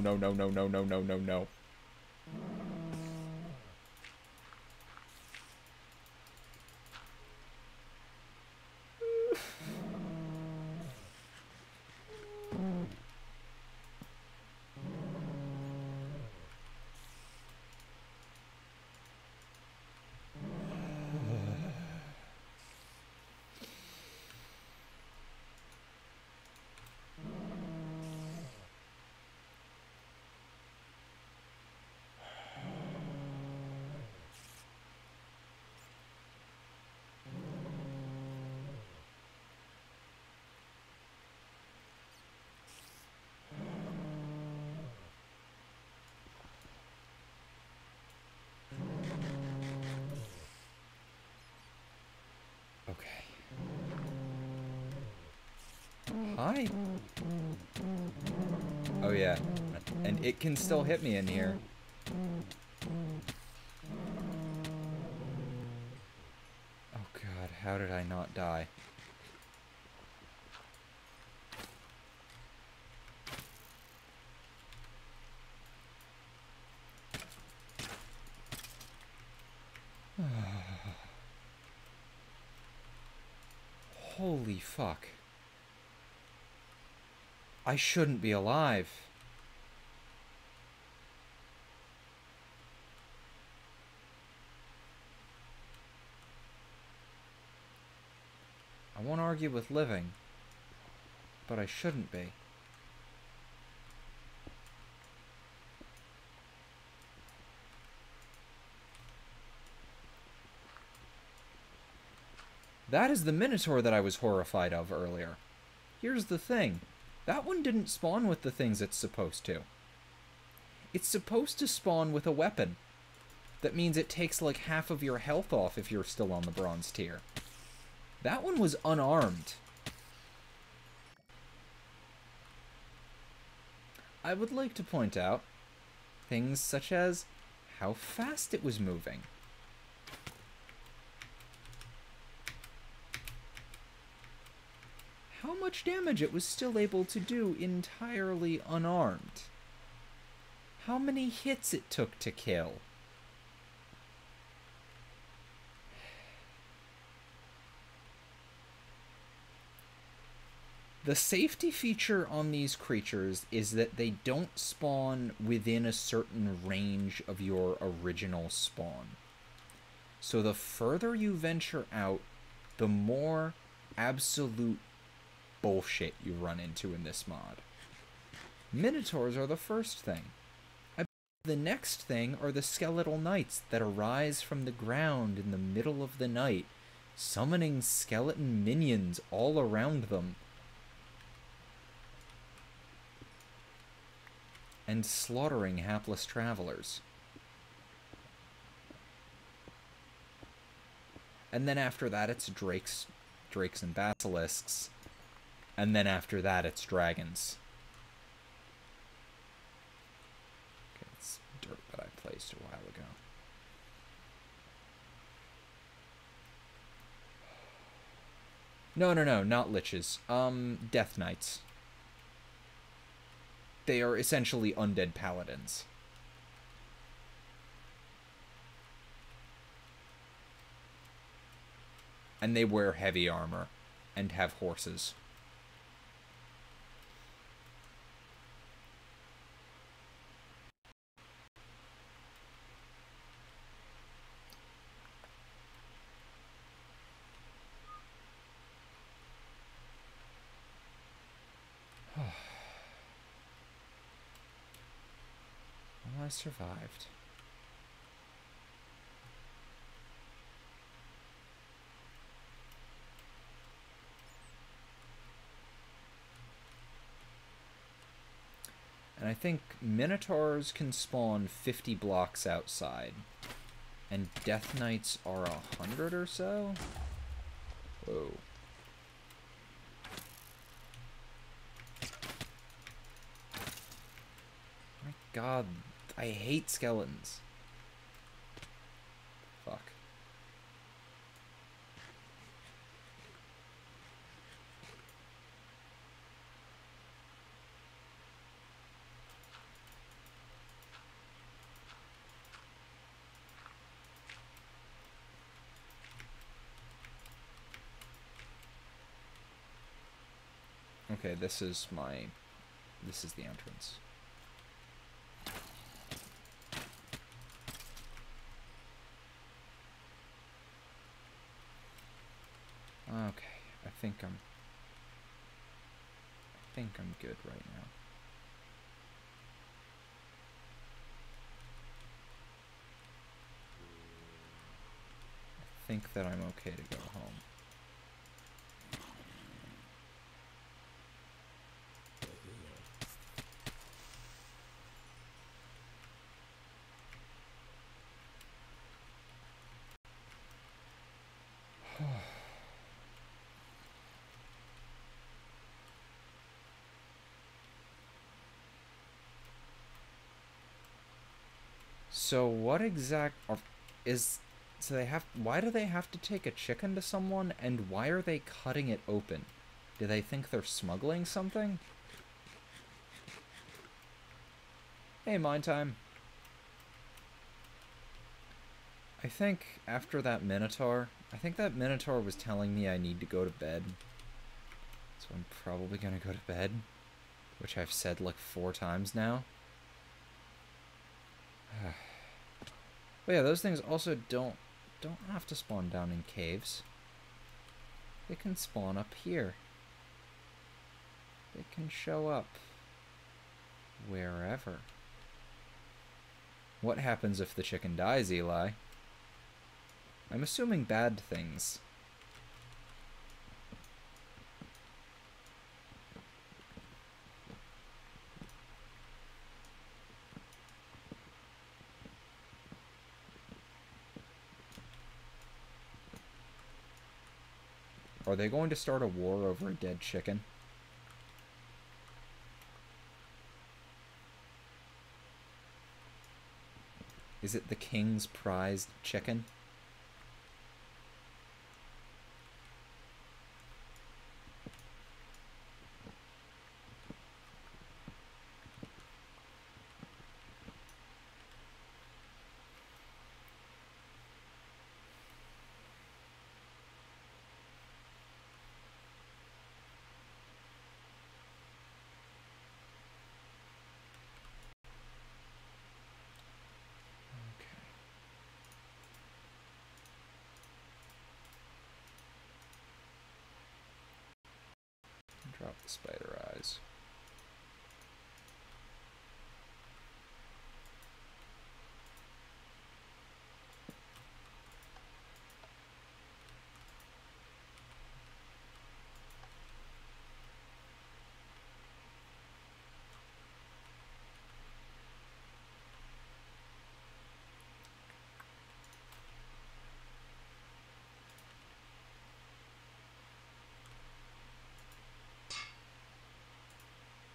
no, no, no, no, no, no, no, no, no. Okay. Hi. Oh yeah, and it can still hit me in here. Oh god, how did I not die? Holy fuck. I shouldn't be alive. I won't argue with living, but I shouldn't be. That is the Minotaur that I was horrified of earlier. Here's the thing. That one didn't spawn with the things it's supposed to. It's supposed to spawn with a weapon. That means it takes like half of your health off if you're still on the bronze tier. That one was unarmed. I would like to point out things such as how fast it was moving. How much damage it was still able to do entirely unarmed. How many hits it took to kill. The safety feature on these creatures is that they don't spawn within a certain range of your original spawn. So the further you venture out, the more absolute bullshit you run into in this mod. Minotaurs are the first thing. The next thing are the skeletal knights that arise from the ground in the middle of the night, summoning skeleton minions all around them. And slaughtering hapless travelers. And then after that it's drakes and basilisks. And then after that it's dragons. Okay, it's dirt that I placed a while ago. No, not liches. Death Knights. They are essentially undead paladins. And they wear heavy armor and have horses. Well, I survived. And I think Minotaurs can spawn 50 blocks outside. And Death Knights are 100 or so? Whoa. My god, I hate skeletons. Fuck. Okay, this is the entrance. Okay, I think I'm good right now. I think that I'm okay to go home. So what why do they have to take a chicken to someone, and why are they cutting it open? Do they think they're smuggling something? Hey, Mind Time. I think after that Minotaur, I think that Minotaur was telling me I need to go to bed. So I'm probably gonna go to bed, which I've said like 4 times now. But yeah, those things also don't have to spawn down in caves. They can spawn up here. They can show up wherever. What happens if the chicken dies, Eli? I'm assuming bad things. Are they going to start a war over a dead chicken? Is it the king's prized chicken? Drop the spider eyes.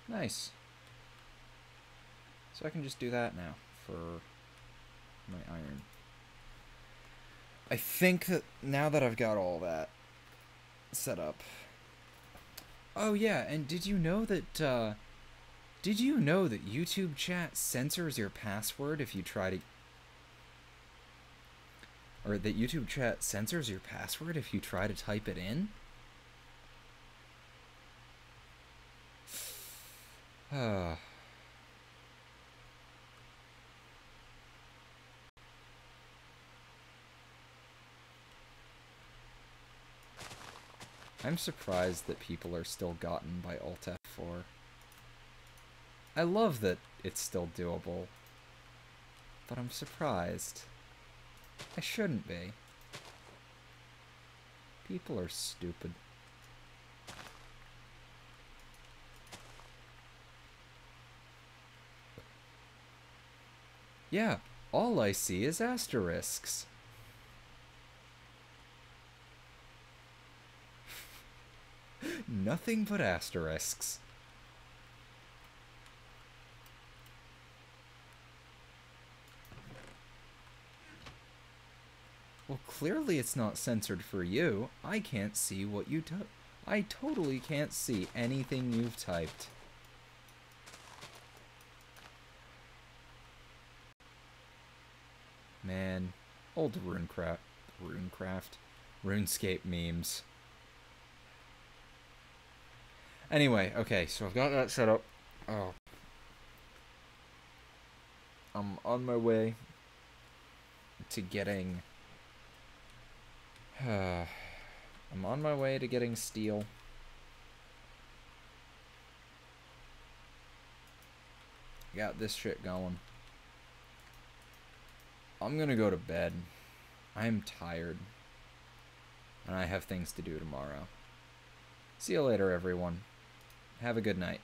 Nice. So I can just do that now for my iron. I think that now that I've got all that set up. Oh yeah, and did you know that YouTube chat censors your password if you try to, or that YouTube chat censors your password if you try to type it in? I'm surprised that people are still gotten by Alt F4. I love that it's still doable, but I'm surprised. I shouldn't be. People are stupid. Yeah, all I see is asterisks. Nothing but asterisks. Well, clearly it's not censored for you. I can't see what you I totally can't see anything you've typed. Man, old RuneScape memes. Anyway, okay, so I've got that set up. Oh. I'm on my way to getting... I'm on my way to getting steel. Got this shit going. I'm gonna go to bed. I'm tired. And I have things to do tomorrow. See you later, everyone. Have a good night.